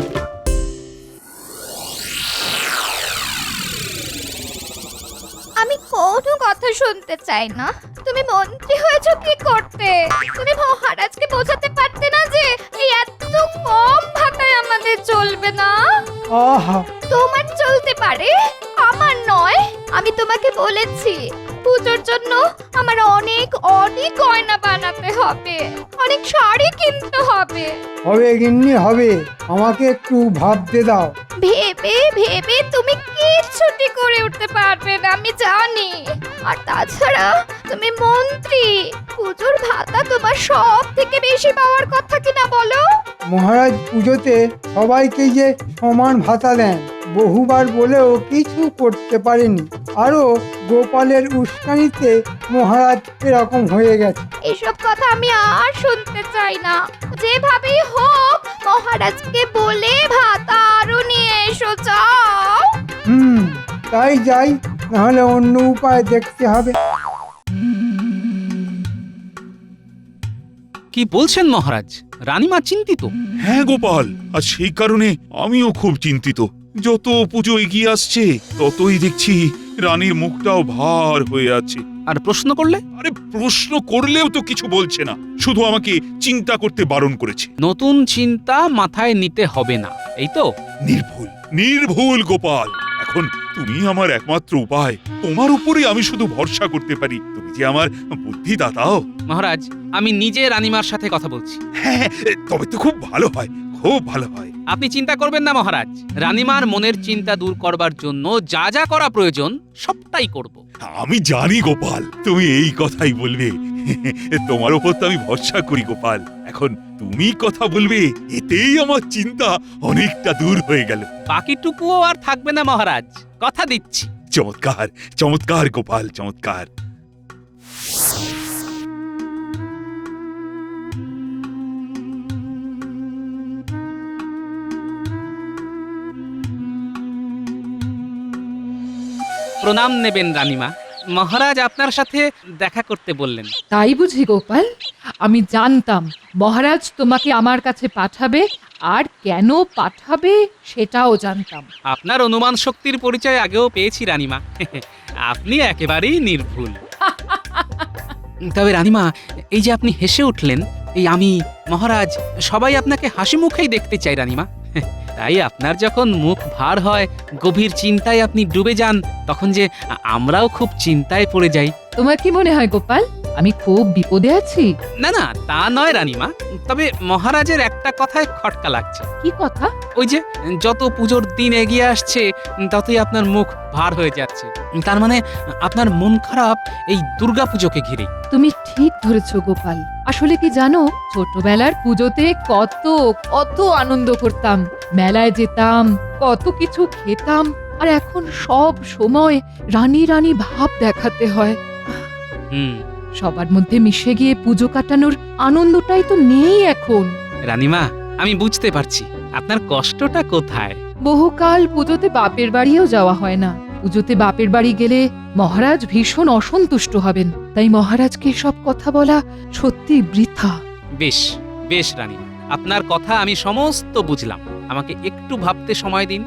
আমি কোনো কথা শুনতে চাই না। তুমি মন্ত্রী হয়েছো কি করতে? তুমি মহারাজকে বোঝাতে পারতে না যে এই এত কম ভাতায় আমাদের চলবে না? আহা, তোমার চলতে পারে, আমার নয়। আমি তোমাকে বলেছি পুজোর জন্য আমার অনেক অনেক গয়না বানাতে হবে, অনেক শাড়ি কিনতে হবে। হবে গিন্নি হবে, আমাকে একটু ভাবতে দাও। ভেবে ভেবে তুমি কিচ্ছুটি করে উঠতে পারবে না, আমি জানি। আর তাছাড়া তুমি মন্ত্রী, পুজোর ভাতা তোমার সব থেকে বেশি পাওয়ার কথা কিনা বলো? মহারাজ পুজোতে সবাইকে যে সমান ভাতা দেন, বহুবার বলেও কিছু করতে পারেনি। আরো গোপালের উস্কানিতে মহারাজ এরকম হয়ে গেছে। এসব কথা আমি আর শুনতে চাই না। যেভাবেই হোক মহারাজকে বলে ভাতা আরো নিয়ে এসো, যাও। তাই যাই, নাহলে অন্য উপায় দেখতে হবে। কি বলছেন মহারাজ? রানীমা চিন্তিত? হ্যাঁ গোপাল, আর সেই কারণে আমিও খুব চিন্তিত। যত পুজো এগিয়ে আসছে ততই দেখছি রানীর মুখটাও ভার হয়ে আছে। আর প্রশ্ন করলে? আরে প্রশ্ন করলেও তো কিছু বলছে না, শুধু আমাকে চিন্তা করতে বারণ করেছে। নতুন চিন্তা মাথায় নিতে হবে না, এই তো? নির্ভুল নির্ভুল গোপাল, এখন তুমি আমার একমাত্র উপায়। তোমার উপরে আমি শুধু ভরসা করতে পারি। তুমি যে আমার বুদ্ধিদাতাও। মহারাজ, আমি নিজে রানীমার সাথে কথা বলছি। হ্যাঁ, তবে তো খুব ভালো হয়, খুব ভালো হয়। আপনি চিন্তা করবেন না মহারাজ, রানীমার মনের চিন্তা দূর করবার জন্য যা যা করা প্রয়োজন সবটাই করব। আমি জানি গোপাল, তুমি এই কথাই বলবে। তোমার উপর তো আমি ভরসা করি গোপাল। এখন তুমি কথা বলবে, এতেই আমার চিন্তা অনেকটা দূর হয়ে গেল। বাকিটুকুও আর থাকবে না মহারাজ, কথা দিচ্ছি। চমৎকার চমৎকার গোপাল, চমৎকার। প্রণাম নেবেন রানীমা, মহারাজ আপনার সাথে দেখা করতে বললেন। তাই বুঝি গোপাল? আমি জানতাম মহারাজ তোমাকে আমার কাছে পাঠাবে, আর কেন পাঠাবে সেটাও জানতাম। আপনার অনুমান শক্তির পরিচয় আগেও পেয়েছি রানীমা, আপনি একেবারেই নির্ভুল। তবে রানীমা, এই যে আপনি হেসে উঠলেন, এই আমি, মহারাজ, সবাই আপনাকে হাসি মুখেই দেখতে চাই রানীমা। তাই আপনার যখন মুখ ভার হয়, গভীর চিন্তায় আপনি ডুবে যান, তখন যে আমরাও খুব চিন্তায় পড়ে যাই। তোমার কি মনে হয় গোপাল, আমি খুব বিপদে আছি? না না, তা নয় রানীমা, তবে মহারাজের একটা কথায় খটকা লাগছে। কি কথা? ওই যে যত পুজোর দিন এগিয়ে আসছে ততই আপনার মুখ ভার হয়ে যাচ্ছে। তার মানে আপনার মন খারাপ এই দুর্গাপুজোকে ঘিরে। তুমি ঠিক ধরেছ গোপাল। আসলে কি জানো, ছোটবেলার পুজোতে কত কত আনন্দ করতাম, মেলায় যেতাম, কত কিছু খেতাম, আর এখন সব সময় রানী রানী ভাব দেখাতে হয়। সবার মধ্যে মিশে গিয়ে পুজো কাটানোর আনন্দটাই তো নেই এখন। রানীমা, আমি বুঝতে পারছি আপনার কষ্টটা কোথায়। বহুকাল পুজোতে বাপের বাড়িও যাওয়া হয় না। পুজোতে বাপের বাড়ি গেলে মহারাজ ভীষণ অসন্তুষ্ট হবেন, তাই মহারাজকে সব কথা বলা সত্যি বৃথা। বেশ বেশ রানীমা, আপনার কথা আমি সমস্ত বুঝলাম। আমাকে একটু ভাবতে সময় দিন,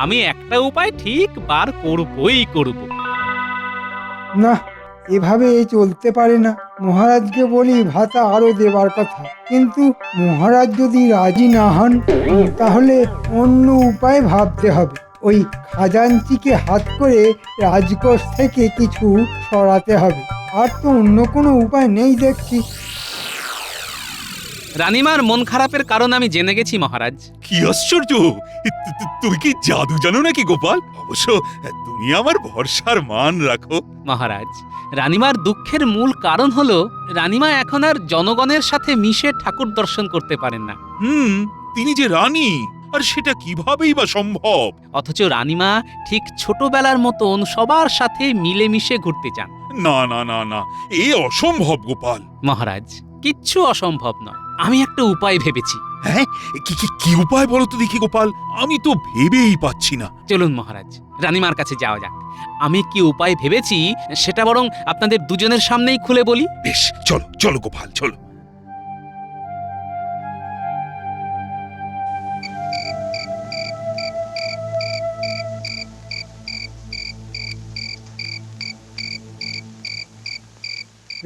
আমি একটা উপায় ঠিক বার করবই করব। না, এভাবে চলতে পারে না। মহারাজকে বলি ভাতা আরো দেবার কথা, কিন্তু মহারাজ যদি রাজি না হন, তাহলে অন্য উপায় ভাবতে হবে। ওই খাজাঞ্চিকে হাত করে রাজকোষ থেকে কিছু সরাতে হবে। আর তো অন্য কোনো উপায় নেই দেখছি। রানীমার মন খারাপের কারণ আমি জেনে গেছি মহারাজ। কি আশ্চর্য! তুমি কি জাদু জানো নাকি গোপাল? অবশ্য তুমি আমার ভরসার মান রাখো। মহারাজ, রানীমার দুঃখের মূল কারণ হলো রানীমা এখন আর জনগণের সাথে মিশে ঠাকুর দর্শন করতে পারেন না। তিনি যে রানী, আর সেটা কিভাবেই বা সম্ভব? অথচ রানীমা ঠিক ছোটবেলার মতন সবার সাথে মিলেমিশে ঘুরতে চান। না না না না, এ অসম্ভব গোপাল। মহারাজ, কিচ্ছু অসম্ভব নয়। আমি একটা উপায় ভেবেছি। হ্যাঁ, কি উপায় বলো তো দেখি গোপাল? আমি তো ভেবেই পাচ্ছি না। চলুন মহারাজ, রানীমার কাছে যাওয়া যাক। আমি কি উপায় ভেবেছি সেটা বরং আপনাদের দুজনের সামনেই খুলে বলি। বেশ, চলো চলো গোপাল, চলো।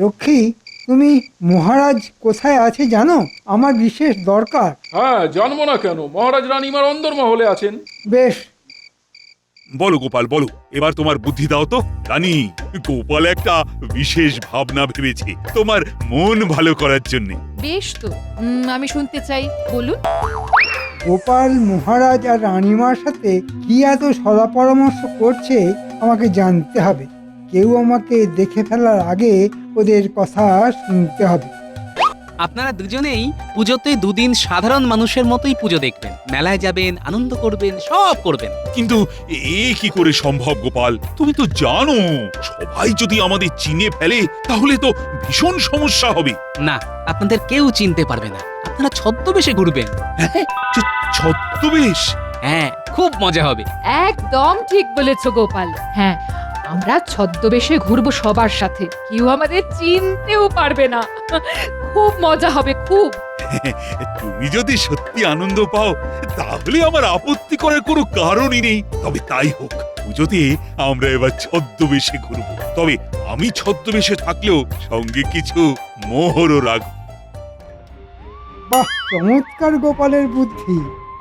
রক্ষী, তুমি মহারাজ কোথায় আছে জানো? আমার বিশেষ দরকার। হ্যাঁ, জানবো না কেন? মহারাজ রানীমার অন্দরমহলে আছেন। বেশ, বলো গোপাল, বলো। এবার তোমার বুদ্ধি দাও তো। রানী, গোপাল একটা বিশেষ ভাবনা ভেবেছে তোমার মন ভালো করার জন্য। বেশ তো, আমি শুনতে চাই, বলুন। গোপাল মহারাজ আর রানীমার সাথে কি এত সলা পরামর্শ করছে আমাকে জানতে হবে। কেউ আমাকে দেখে ফেলার আগে ওদের কথা শুনতে হবে। আপনারা দুজনেই পুজোতে দুদিন সাধারণ মানুষের মতোই পুজো দেখবেন, মেলায় যাবেন, আনন্দ করবেন, সব করবেন। কিন্তু এ কি করে সম্ভব গোপাল? তুমি তো জানো, সবাই যদি আমাদের চিনে ফেলে তাহলে তো ভীষণ সমস্যা হবে। না, আপনাদের কেউ চিনতে পারবে না। আপনারা ছদ্মবেশে ঘুরবেন। ছদ্মবেশ? হ্যাঁ, খুব মজা হবে। একদম ঠিক বলেছো গোপাল। হ্যাঁ, আমরা ছদ্মবেশে ঘুরবো সবার সাথে, কেউ আমাদের চিনতেও পারবে না। খুব মজা হবে, খুব। তুমি যদি সত্যি আনন্দ পাও তাহলে আমার আপত্তি করার কোনো কারণই নেই। তবে তাই হোক, পুজোতে আমরা এবার ছদ্মবেশে ঘুরবো। তবে আমি ছদ্মবেশে থাকলেও সঙ্গে কিছু মোহরও রাখবো। বাহ, চমৎকার গোপালের বুদ্ধি।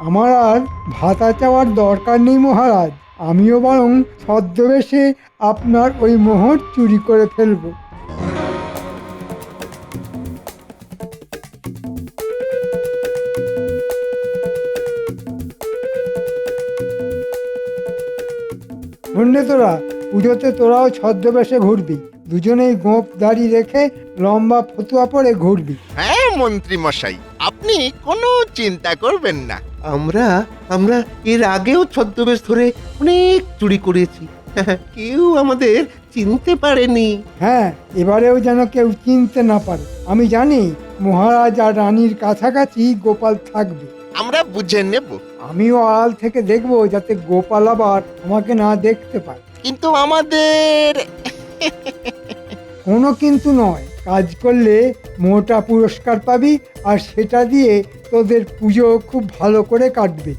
আমার আর ভাতা চাওয়ার দরকার নেই মহারাজ। আমিও বরং ছদ্মবেশে আপনার ওই মোহর চুরি করে ফেলবো। শুনলে তোরা, পুজোতে তোরাও ছদ্মবেশে ঘুরবি। দুজনেই গোঁফ দাড়ি রেখে লম্বা ফতুয়া পরে ঘুরবি। হ্যাঁ মন্ত্রী মশাই, আপনি কোনো চিন্তা করবেন না। আমরা আমরা এর আগেও ছদ্মবেশ ধরে অনেক চুরি করেছি। কেউ আমাদের চিনতে পারেনি। হ্যাঁ, এবারেও যেন কেউ চিনতে না পারে। আমি জানি মহারাজ আর রানীর কাছাকাছি গোপাল থাকবে। আমরা বুঝে নেব। আমিও আড়াল থেকে দেখবো যাতে গোপাল আবার আমাকে না দেখতে পায়। কিন্তু আমাদের কোনো কিন্তু নয়। কাজ করলে মোটা পুরস্কার পাবি, আর সেটা দিয়ে তোদের পুজো খুব ভালো করে কাটবে।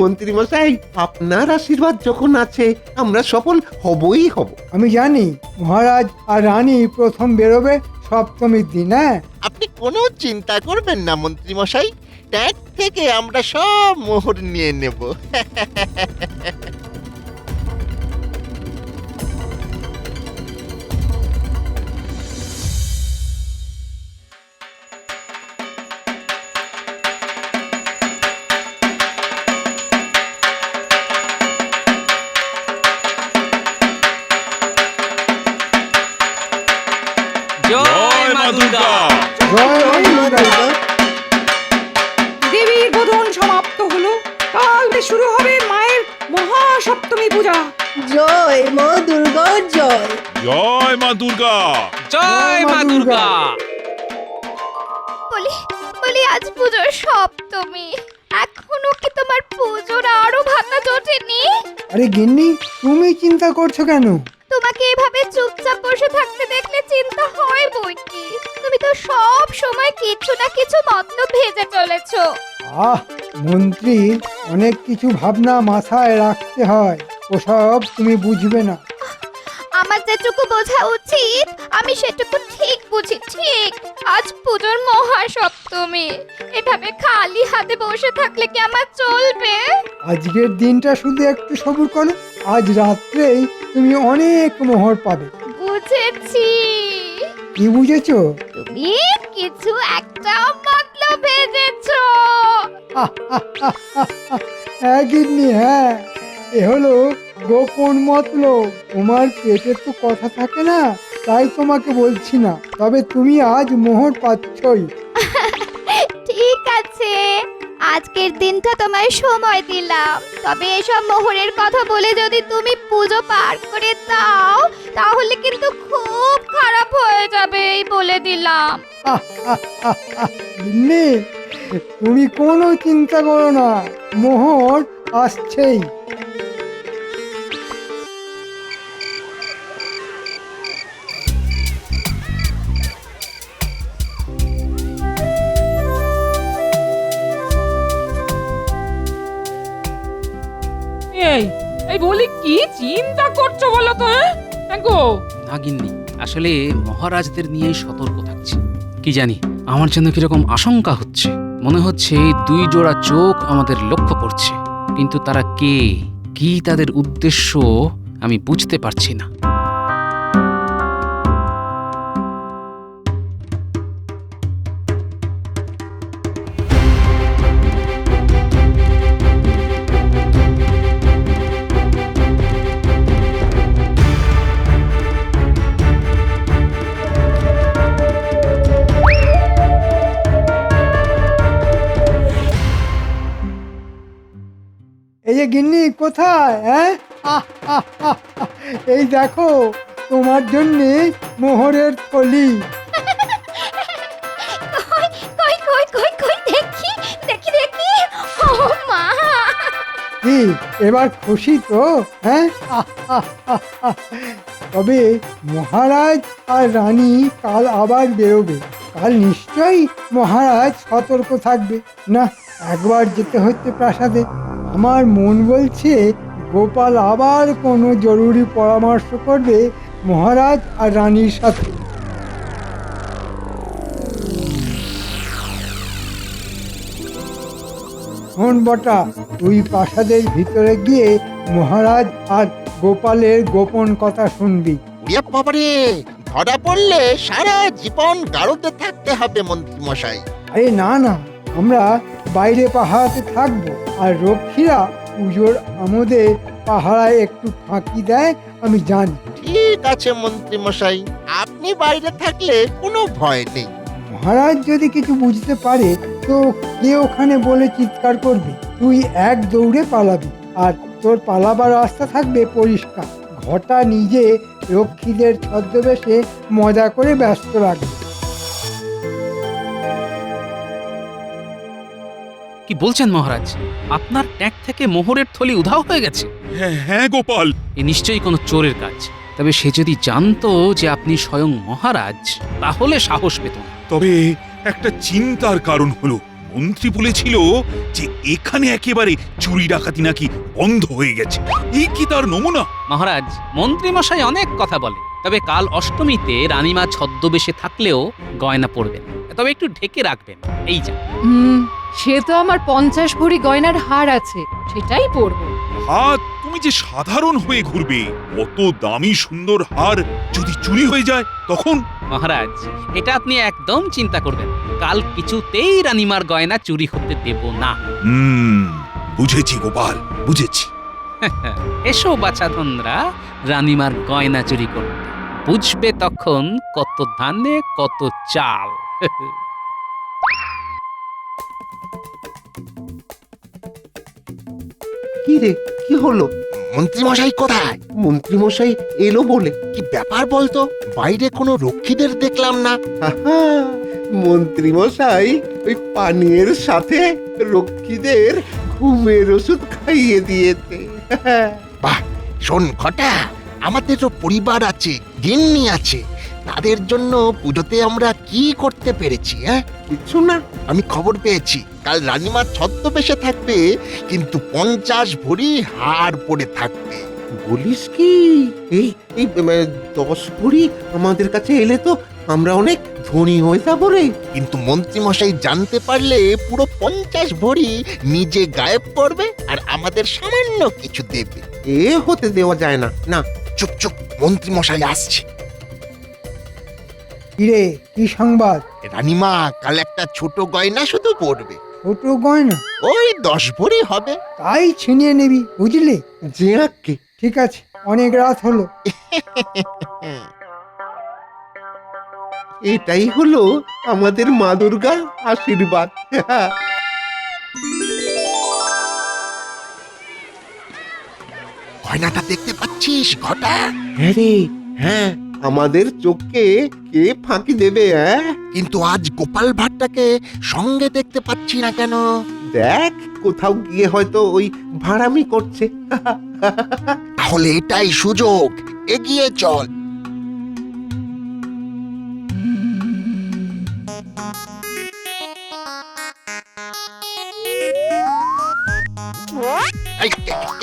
মন্ত্রী মশাই, আপনার আশীর্বাদ যখন আছে আমরা সফল হবই হব। আমি জানি মহারাজ আর রানী প্রথম বেরোবে সপ্তমীর দিন। হ্যাঁ, আপনি কোনো চিন্তা করবেন না মন্ত্রী মশাই, ট্যাগ থেকে আমরা সব মোহর নিয়ে নেব। জয় মা দুর্গা। জয় মা দুর্গা। দেবীর বোধন সমাপ্ত হলো। কাল শুরু হবে মায়ের মহাসপ্তমী পূজা। জয় মা দুর্গা, জয়। জয় মা দুর্গা। জয় মা দুর্গা। বলি আজ পুজোর সপ্তমী, এখনো কি তোমার পুজোর আরো ভাতা জোটেনি? আরে গিন্নি, তুমি চিন্তা করছো কেন? তোমাকে এভাবে চুপচাপ বসে থাকতে দেখলে চিন্তা হয় বই কি। তুমি তো সব সময় কিছু না কিছু মতলব ভেজে চলেছো। মন্ত্রী, অনেক কিছু ভাবনা মাথায় রাখতে হয়, ওসব তুমি বুঝবে না। আমার যেটুকু বোঝা উচিত আমি সেটুকু ঠিক বুঝি। ঠিক আজ পুজোর মহাসপ্তমী, এভাবে খালি হাতে বসে থাকলে কি আমার চলবে? আজকের দিনটা শুধু একটু সবুর করো। আজ রাত্রেই তুমি অনেক মোহর পাবে। বুঝেছি। কি বুঝেছো? তুমি কিছু একটা মতলব ভেবেছো। হ্যাঁ গিন্নি, হ্যাঁ, এ হলো গোপন মতলব। তোমার পেটে তো কথা থাকে না, তাই তোমাকে বলছি না, তবে তুমি আজ মোহর পাচ্ছই। ঠিক আছে, আজকের দিনটা তোমায় সময় দিলাম, তবে এসব মোহরের কথা বলে যদি তুমি পুজো পার করে দাও তাহলে কিন্তু খুব খারাপ হয়ে যাবে, এই বলে দিলাম। গিন্নি, তুমি কোনো চিন্তা করো না, মোহর আসছেই। এই বলি, কি চিন্তা করছো বলো তো? গো নাগিন্নি, আসলে মহারাজদের নিয়েই সতর্ক থাকছি। কি জানি, আমার জন্য কিরকম আশঙ্কা হচ্ছে। মনে হচ্ছে দুই জোড়া চোখ আমাদের লক্ষ্য করছে, কিন্তু তারা কে, কি তাদের উদ্দেশ্য আমি বুঝতে পারছি না। এই যে গিন্নি, কোথায়? হ্যাঁ, এই দেখো, তোমার জন্যে মোহরের থলি। কই কই কই কই দেখি দেখি দেখি। ও মা, কি এবার খুশি তো? হ্যাঁ, তবে মহারাজ আর রানী কাল আবার বেরোবে। কাল নিশ্চয়ই মহারাজ সতর্ক থাকবে। না, একবার যেতে হচ্ছে প্রাসাদে। আমার মন বলছে গোপাল আবার কোনো জরুরি পরামর্শ করবে মহারাজ আর রানীর সাথে। শোন বটা, তুই প্রাসাদের ভিতরে গিয়ে মহারাজ আর গোপালের গোপন কথা শুনবি। ওরে বাবারে, ধরা পড়লে সারা জীবন গাড়োতে থাকতে হবে মন্ত্রী মশাই। আরে না না, আমরা বাইরে পাহারাতে থাকবো, আর রক্ষীরা পুজোর আমোদে পাহারায় একটু ফাঁকি দেয়, আমি জানি। ঠিক আছে মন্ত্রী মশাই, আপনি বাইরে থাকলে কোনো ভয় নেই। মহারাজ যদি কিছু বুঝতে পারে তো কে ওখানে বলে চিৎকার করবে? তুই এক দৌড়ে পালাবি, আর তোর পালাবার রাস্তা থাকবে পরিষ্কার। ঘটা নিজে রক্ষীদের ছদ্মবেশে মজা করে ব্যস্ত রাখবে। কি বলছেন মহারাজ? আপনার ট্যাঙ্ক থেকে মোহরের থলি উধাও হয়ে গেছে? হ্যাঁ গোপাল, এ নিশ্চয়ই কোনো চোরের কাজ। তবে সে যদি জানতো যে আপনি স্বয়ং মহারাজ, তাহলে সাহস পেত না। তবে একটা চিন্তার কারণ হলো, মন্ত্রী বলেছিল যে এখানে একেবারে চুরি ডাকাতি নাকি বন্ধ হয়ে গেছে। এই কি তার নমুনা? মহারাজ, মন্ত্রী মশাই অনেক কথা বলে, তবে কাল অষ্টমীতে রানীমা ছদ্মবেশে থাকলেও গয়না পরবেন, তবে একটু ঢেকে রাখবেন, এই যা। সে তো আমার 50 ভরি গয়নার হার আছে, সেটাই পরবো। হাত তুমি যে সাধারণ হয়ে ঘুরবে, কত দামি সুন্দর হার যদি চুরি হয়ে যায় তখন? মহারাজ, এটা আপনি একদম চিন্তা করবেন, কাল কিছুতেই রানীমার গয়না চুরি হতে দেব না। বুঝেছি গোপাল, বুঝেছি। এসো বাছাধনরা, রানীমার গয়না চুরি করতে, বুঝবে তখন কত ধানে কত চাল। কি রে, কি হলো? মন্ত্রী মশাই কোথায়? মন্ত্রী মশাই এলো বলে? কি ব্যাপার বলতো? বাইরে কোনো রক্ষীদের দেখলাম না। আহা, মন্ত্রী মশাই ওই পানীয়ের সাথে রক্ষীদের ঘুমের ওষুধ খাইয়ে দিয়েছে। বাহ, শোন ঘটা, আমাদেরও পরিবার আছে, গিন্নি আছে, তাদের জন্য পুজোতে আমরা কি করতে পেরেছি? হ্যাঁ, কিছু না। আমি খবর পেয়েছি কাল রানীমা ছদ্মবেশে থাকবে, কিন্তু 50 ভরি হাড় পড়ে থাকবে। বলিস কি? এই এই 10 ভরি আমাদের কাছে এলে তো আমরা অনেক ধনী হয়ে যাবো রে। কিন্তু মন্ত্রী মশাই জানতে পারলে পুরো 50 ভরি নিজে গায়েব করবে আর আমাদের সামান্য কিছু দেবে। এ হতে দেওয়া যায় না। না, চুপ চুপ, মন্ত্রী মশাই আসছে। কিরে কি সংবাদ? রানীমা কাল একটা ছোট গয়না শুধু পড়বে, ছোট গয়না? ওই 10 ভরি হবে। তাই ছিনিয়ে নিবি বুঝলি? যে আঁকে ঠিক আছে, অনেক রাত হলো। এটাই হলো আমাদের মা দুর্গার আশীর্বাদ। গয়নাটা দেখতে পাচ্ছিস ঘটা? হ্যাঁ রে, হ্যাঁ, আমাদের চোখকে কে ফাঁকি দেবে? কিন্তু আজ গোপাল ভাঁড়টাকে সঙ্গে দেখতে পাচ্ছি না কেন? দেখ, কোথাও গিয়ে হয়তো ওই ভাড়ামি করছে। তাহলে এটাই সুযোগ, এগিয়ে চল। এই,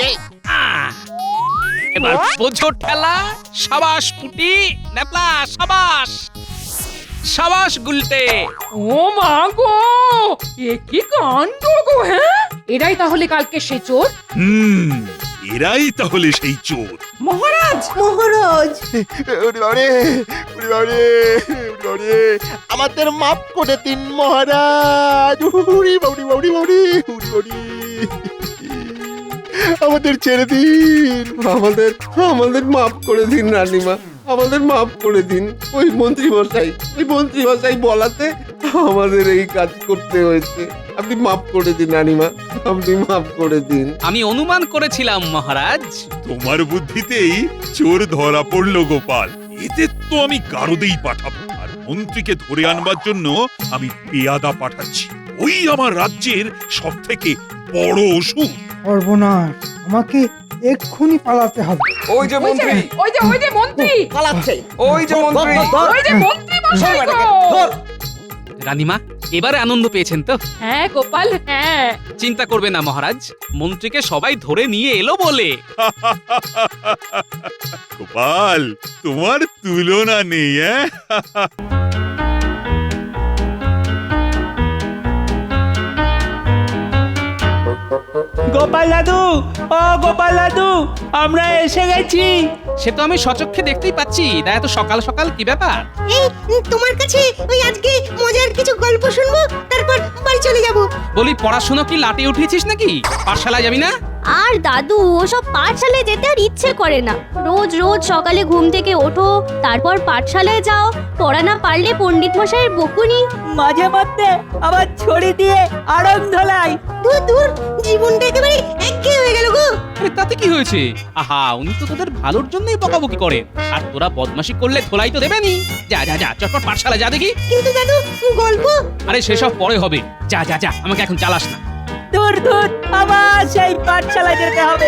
এই, এবার বোঝো ঠেলা। সাবাস পুটি, নেপলা সাবাস, সাবাস গুলটে। ও মা গো, এ কি কাণ্ড গো! হ্যাঁ, এরাই তাহলে কালকে সে চোর? এরাই তাহলে সেই চোর। মহারাজ, মহারাজ, ওরে বাবারে, ওরে বাবারে, ওরে বাবারে, আমাদের মাফ করে দিন মহারাজ। উরি বাউরি বাউরি বাউরি, উরি বাউরি। আমাদের ছেড়ে দিন, আমাদের মাফ করে দিন রানীমা, আমাদের মাফ করে দিন। ওই মন্ত্রী মশাই বলাতে আমাদের এই কাজ করতে হয়েছে। আপনি মাফ করে দিন রানীমা, আপনি মাফ করে দিন। আমি অনুমান করেছিলাম মহারাজ। তোমার বুদ্ধিতেই চোর ধরা পড়লো গোপাল। এতে তো আমি গারদেই পাঠাবো, আর মন্ত্রীকে ধরে আনবার জন্য আমি পেয়াদা পাঠাচ্ছি। ওই আমার রাজ্যের সব থেকে বড় অসুর। সর্বনাশ, আমাকে এক্ষুনি পালাতে হবে। ওই যে মন্ত্রী, ওই যে মন্ত্রী, পালাচ্ছে। ওই যে মন্ত্রী। ওই যে মন্ত্রী মশাই গো! রানীমা, এবারে আনন্দ পেয়েছেন তো? হ্যাঁ গোপাল, হ্যাঁ। চিন্তা করবে না মহারাজ, মন্ত্রীকে সবাই ধরে নিয়ে এলো বলে। গোপাল, তোমার তুলনা নেই। গোপাল দাদু, ও গোপাল দাদু, আমরা এসে গেছি। সে তো আমি সচক্ষে দেখতেই পাচ্ছি। তা এত সকাল সকাল কি ব্যাপার? এই তোমার কাছে ওই আজকে মজার কিছু গল্প শুনবো, তারপর বাড়ি চলে যাব। বলি, পড়াশোনা কি লাটে উঠিয়েছিস নাকি? পাঠশালায় যাবি না? আর দাদু, ওসব পাঠশালায় যেতে আর ইচ্ছে করে না। রোজ রোজ সকালে ঘুম থেকে ওঠো, তারপর পাঠশালায় যাও, পড়া না পারলে পণ্ডিত মশাইয়ের বকুনি। মাঝে মধ্যে আবার ছড়ি দিয়ে আড়ং ধলাই। দূর দূর, জীবনটা একেবারে একঘেয়ে হয়ে গেল গো। আরে তাতে কি হয়েছে? আহা, উনি তো তোদের ভালোর জন্যই বকাবকি করে। আর তোরা বদমাশি করলে ধোলাই তো দেবেনি। যা যা যা, চটপট পাঠশালায় যা দেখি। কিন্তু দাদু, গল্প? আরে সেসব পরে হবে। যা যা যা, আমাকে এখন চালাস না। দূর দূর, আবার সেই পাঠশালায় যেতে হবে।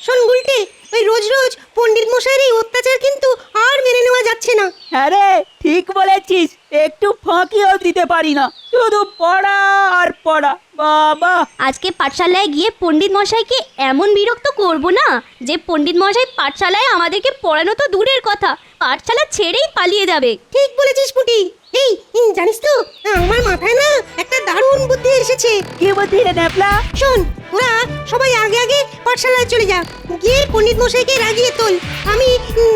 শোন গুলটে, ওই রোজ রোজ পণ্ডিত মশাইয়ের এই অত্যাচার কিন্তু আর মেনে নেওয়া যাচ্ছে না। হ্যাঁ রে, ঠিক বলেছিস, একটু ফাঁকিও দিতে পারি না, শুধু পড়া আর পড়া। বাবা, আজকে পাঠশালায় গিয়ে পণ্ডিত মশাইকে এমন বিরক্ত করব না যে পণ্ডিত মশাই পাঠশালায় আমাদেরকে পড়ানো তো দূরের কথা, পাঠশালা ছেড়েই পালিয়ে যাবে। ঠিক বলেছিস পুটি। এই জানিস তো, আমার মাথায় না একটা দারুণ বুদ্ধি এসেছে। কি বুদ্ধি রে ন্যাপলা? শোন, তোরা সবাই আগে আগে পাঠশালায় চলে যা, গিয়ে পণ্ডিত মশাইকে রাগিয়ে তোল। আমি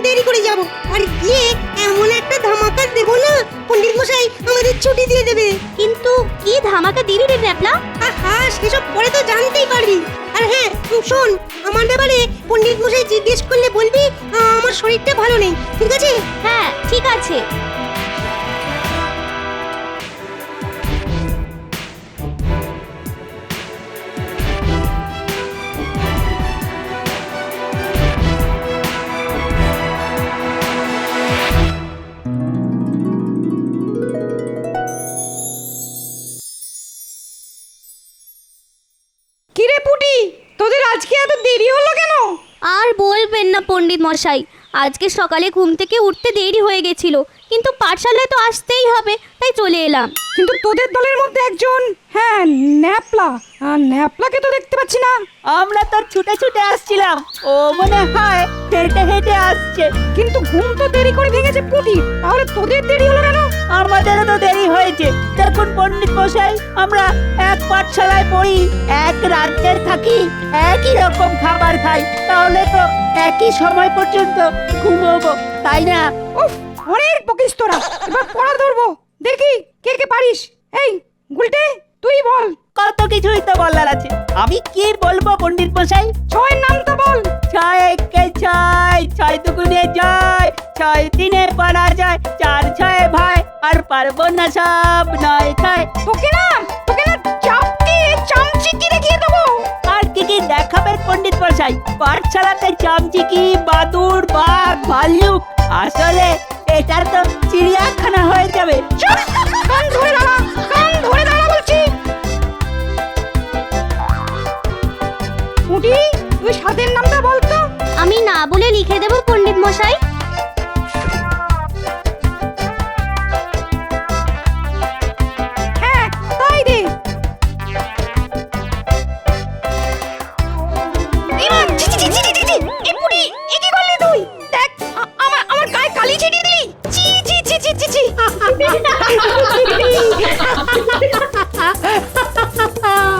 দেরি করে যাব, আর গিয়ে এমন একটা ধামাকা দেবো না, পণ্ডিত মশাই আমাদের ছুটি দিয়ে দেবে। কিন্তু কি ধামাকা দিবি রে ন্যাপলা? আহা, সেসব পরে তো জানতেই পারবি। আর হ্যাঁ, শোন, আমার ব্যাপারে পণ্ডিত মশাই জিজ্ঞেস করলে বলবি আমার শরীরটা ভালো নেই, ঠিক আছে? হ্যাঁ, ঠিক আছে। কিরে পুটি, তোদের আজকে এত দেরি হলো কেন? আর বলবেন না পণ্ডিত মশাই, আজকে সকালে ঘুম থেকে উঠতে দেরি হয়ে গেছিল, কিন্তু পাঠশালায় তো আসতেই হবে, তাই চলে এলাম। কিন্তু তোদের দলের মধ্যে একজন, হ্যাঁ ন্যাপলা, ন্যাপলাকে তো দেখতে পাচ্ছি না। আমরা তো ছুটে ছুটে আসছিলাম, ও মনে হয় হেঁটে হেঁটে আসছে। কিন্তু ঘুম তো দেরি করে ভেঙেছে পুটি, তাহলে তোদের দেরি হলো কেন? আমাদেরও তো দেরি হয়েছে। দেখুন পণ্ডিত মশাই, আমরা এক পাঠশালায় পড়ি, এক রাজ্যের থাকি, একই রকম খাবার খাই, তাহলে তো একই সময় পর্যন্ত ঘুমোবো, তাই না? উফ, অনেক বকিস তোরা, এবার পড়া ধরবো, দেখি কে কে পারিস। এই গুলটে, তুই বল। কত কিছুই তো বলার আছে, আমি কি বলবো পণ্ডিত মশাই? ছয়ের নামটা বল। 6 একে 6, 6 দুগুণে যায়, 6 তিনে পারা যায়, 4 6 ভাই, আর পারবো না সব 9 6। তোকে না চাপকে চামচিকি দেখিয়ে দেবো। আর কি কি দেখাবেন পণ্ডিত মশাই? পাঠশালাতে চামচিকি, বাদুর, বাঘ, ভাল্লুক, আসলে এটার তো চিড়িয়াখানা হয়ে যাবে। চুপ! কান ধরে দাঁড়া, কান ধরে দাঁড়া বলছি। পুটি, তুই সাদের নামটা বল তো। আমি না বলে লিখে দেবো পণ্ডিত মশাই। হ্যাঁ, তাই দে। এবার ছি ছি ছি ছি ছি, এ পুটি, এ কি করলি তুই? দেখ, আমার গায়ে কালি ছিটিয়ে দিলি। ছি ছি ছি ছি ছি ছি।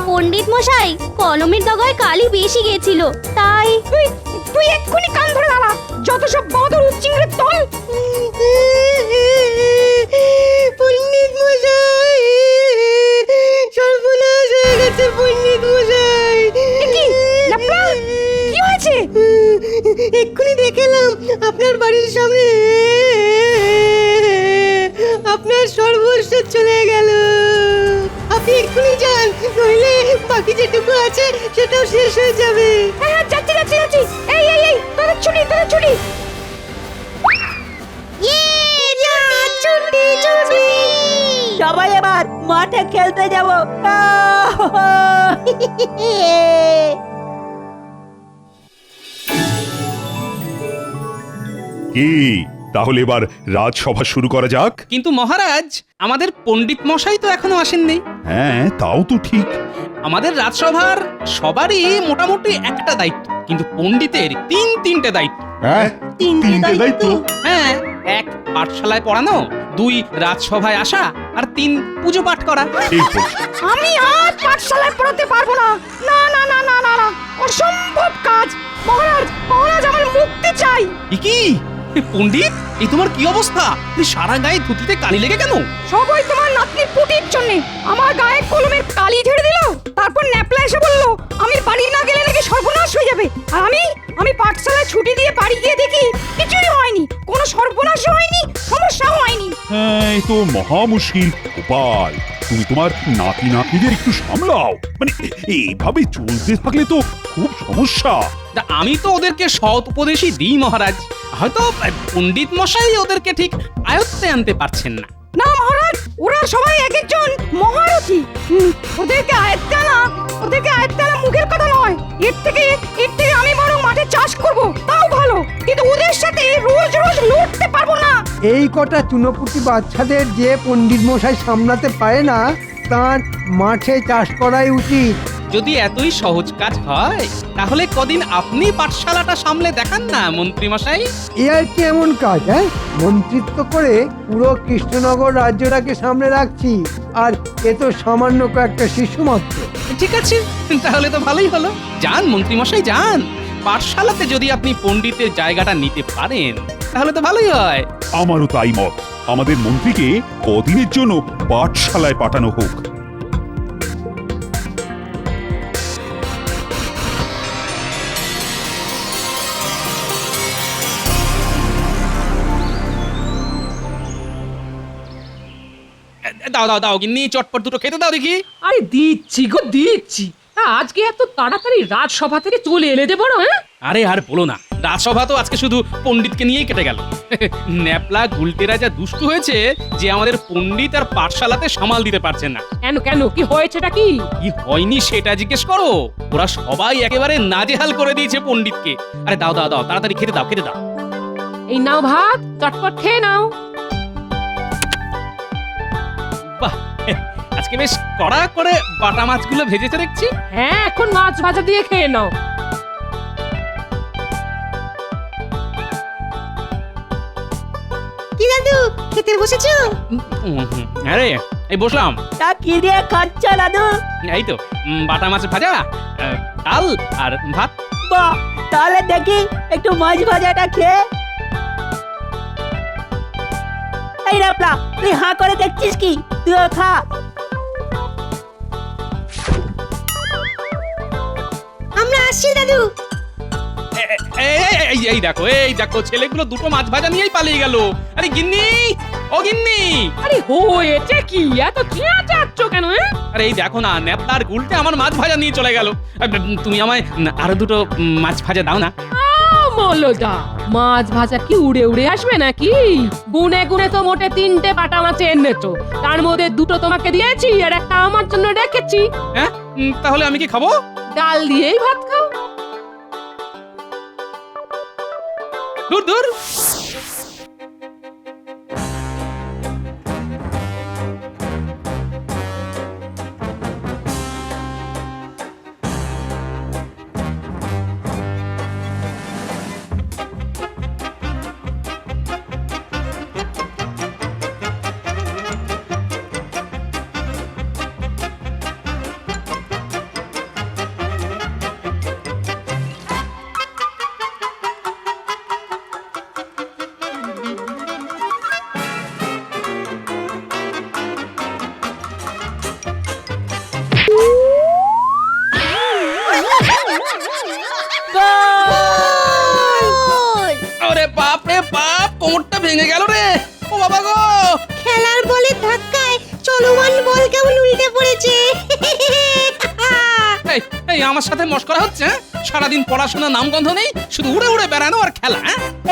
পণ্ডিত মশাই, কলমের ডগায় কালি বেশি গেছিল, তাই। তুই এক্ষুনি কান ধরে দাঁড়া, যত সব বাঁদর উচ্চিংড়ের দল। পণ্ডিত মশাই, সর্বনাশ হয়ে গেছে পণ্ডিত মশাই। কি ল্যাপড়া, কি হয়েছে? এক্ষুনি দেখলাম আপনার বাড়ির সামনে আপনার সর্বস্ব চলে গেল। আপনি এক্ষুনি যান, নইলে বাকি যেটুকু আছে সেটাও শেষ হয়ে যাবে। হ্যাঁ, যাচ্ছি যাচ্ছি যাচ্ছি। এই এই এই, তোদের ছুটি, তোদের ছুটি। ছুটি ছুটি। সবাই এবার মাঠে খেলতে যাব। কি তাহলে এবার রাজসভা শুরু করা যাক? কিন্তু মহারাজ, আমাদের পণ্ডিত মশাই তো এখনো আসেননি। হ্যাঁ, তাও তো ঠিক। আমাদের রাজসভার সবারই মোটামুটি একটা দায়িত্ব, কিন্তু পণ্ডিতের তিনটে দায়িত্ব। হ্যাঁ, তিনটে দায়িত্ব। হ্যাঁ, 1 পাঠশালায় পড়ানো, 2 রাজসভায় আসা, আর 3 পুজো পাঠ করা। ঠিক বলছো। আমি আজ পাঠশালায় পড়াতে পারবো না। না না না না না না, অসম্ভব কাজ। মহারাজ, মহারাজ, আমার মুক্তি চাই। কি পণ্ডিত, এই তোমার কি অবস্থা? তুমি সারা গায়ে ধুতিতে কালি লেগে কেন? সবাই তোমার নাতনির পুটির জন্য আমার গায়ে কলমের কালি ঝেড়ে দিল। তারপর ন্যাপলা এসে বলল আমি বাড়ি না গেলে নাকি সর্বনাশ হয়ে যাবে। আর আমি পাঠশালায় ছুটি দিয়ে বাড়ি গিয়ে দেখি কিছুই হয়নি, কোনো সর্বনাশ হয়নি, সমস্যাও হয়নি। এই তো মহা মুশকিল। গোপাল, তুমি তোমার নাতিদের একটু সামলাও। মানে এইভাবে চলতে থাকলে তো খুব সমস্যা। তা আমি তো ওদেরকে সৎ উপদেশই দিই মহারাজ, হয়তো পণ্ডিত মশাই ওদেরকে ঠিক আয়ত্তে আনতে পারছেন না। না মহারাজ, ওরা সবাই এক একজন মহারথী। ওদেরকে আয়ত্তে আনা মুখের কথা নয়। এর থেকে আমি বরং মাঠে চাষ করব, তাও ভালো। কিন্তু ওদের সাথে রোজ রোজ লড়তে পারবো না। এই কটা চুনোপুটি বাচ্চাদের যে পণ্ডিত মশাই সামলাতে পারে না, তার মাঠে চাষ করাই উচিত। যদি এতই সহজ কাজ হয়, তাহলে কদিন আপনি পাঠশালাটা সামলে দেখান না মন্ত্রী মশাই। এ আর কি এমন কাজ? হ্যাঁ, মন্ত্রিত্ব করে পুরো কৃষ্ণনগর রাজ্যটাকে সামনে রাখছি, আর এ তো সামান্য কয়েকটা শিশু মাত্র। ঠিক আছে, তাহলে তো ভালোই হলো। যান মন্ত্রী মশাই, যান। পাঠশালাতে যদি আপনি পণ্ডিতের জায়গাটা নিতে পারেন, তাহলে তো ভালোই হয়। আমারও তাই মত। আমাদের মন্ত্রীকে কদিনের জন্য পাঠশালায় পাঠানো হোক। দাও দাও দাও, গিন্নি চটপট দুটো খেতে দাও দেখি। আরে দিচ্ছি গো, দিচ্ছি। আজকে এত তাড়াতাড়ি রাজসভা থেকে চলে এলে যে বড়। হ্যাঁ, আরে আর বলো না, রাজসভা তো আজকে শুধু পণ্ডিতকে নিয়েই কেটে গেল। ন্যাপলা গুলটেরা যা দুষ্টু হয়েছে যে আমাদের পণ্ডিত আর পাঠশালাতে সামাল দিতে পারছেন না। কেন কেন, কি হয়েছেটা কি? কি হয়নি সেটা জিজ্ঞেস করো। ওরা সবাই একেবারে নাজেহাল করে দিয়েছে পণ্ডিতকে। আরে দাও দাও দাও, তাড়াতাড়ি খেতে দাও, খেতে দাও। এই নাও ভাত, চটপট খেয়ে নাও। বাহ, আজকে বেশ কড়া করে বাটা মাছগুলো ভেজেছে দেখছি। হ্যাঁ, এখন মাছ ভাজা দিয়ে খেয়ে নাও। কি দাদু, খেতে বসেছো? আরে এই বসলাম। তা কি দিয়ে খাচ্ছ দাদু? এই তো বাটা মাছ ভাজা, ডাল আর ভাত। বাহ, তাহলে দেখি একটু মাছ ভাজাটা খেয়ে। এই ন্যাপলা, তুই হাঁ করে দেখছিস কি? তুইও খা। আমরা আসছি দাদু। এই দেখো ছেলেগুলো দুটো মাছ ভাজা নিয়েই পালিয়ে গেল। আরে গিন্নি, ও গিন্নি, আরে হয়েছে কি, এত চেঁচাচ্ছ কেন? আরে এই দেখো না, নেপলার গুলটে আমার মাছ ভাজা নিয়ে চলে গেল। তুমি আমায় আরো দুটো মাছ ভাজা দাও না। মলদা, মাছ ভাজা কি উড়ে উড়ে আসবে নাকি? গুনে গুনে তো মোটে 3টে পাটা মাছ এনেছো, তার মধ্যে 2টো তোমাকে দিয়েছি আর একটা আমার জন্য রেখেছি। হ্যাঁ, তাহলে আমি কি খাবো? ডাল দিয়েই ভাত খাও। দূর দূর। আরে বাপ রে বাপ, কোমরটা ভেঙে গেল রে। ও বাবা গো! খেলার বলের ধাক্কায় চলমান বল কেমন উল্টে পড়েছে। এই আমার সাথে মশকরা হচ্ছে? সারাদিন পড়াশোনা নামগন্ধ নেই, শুধু উড়ে উড়ে বেড়ানো আর খেলা।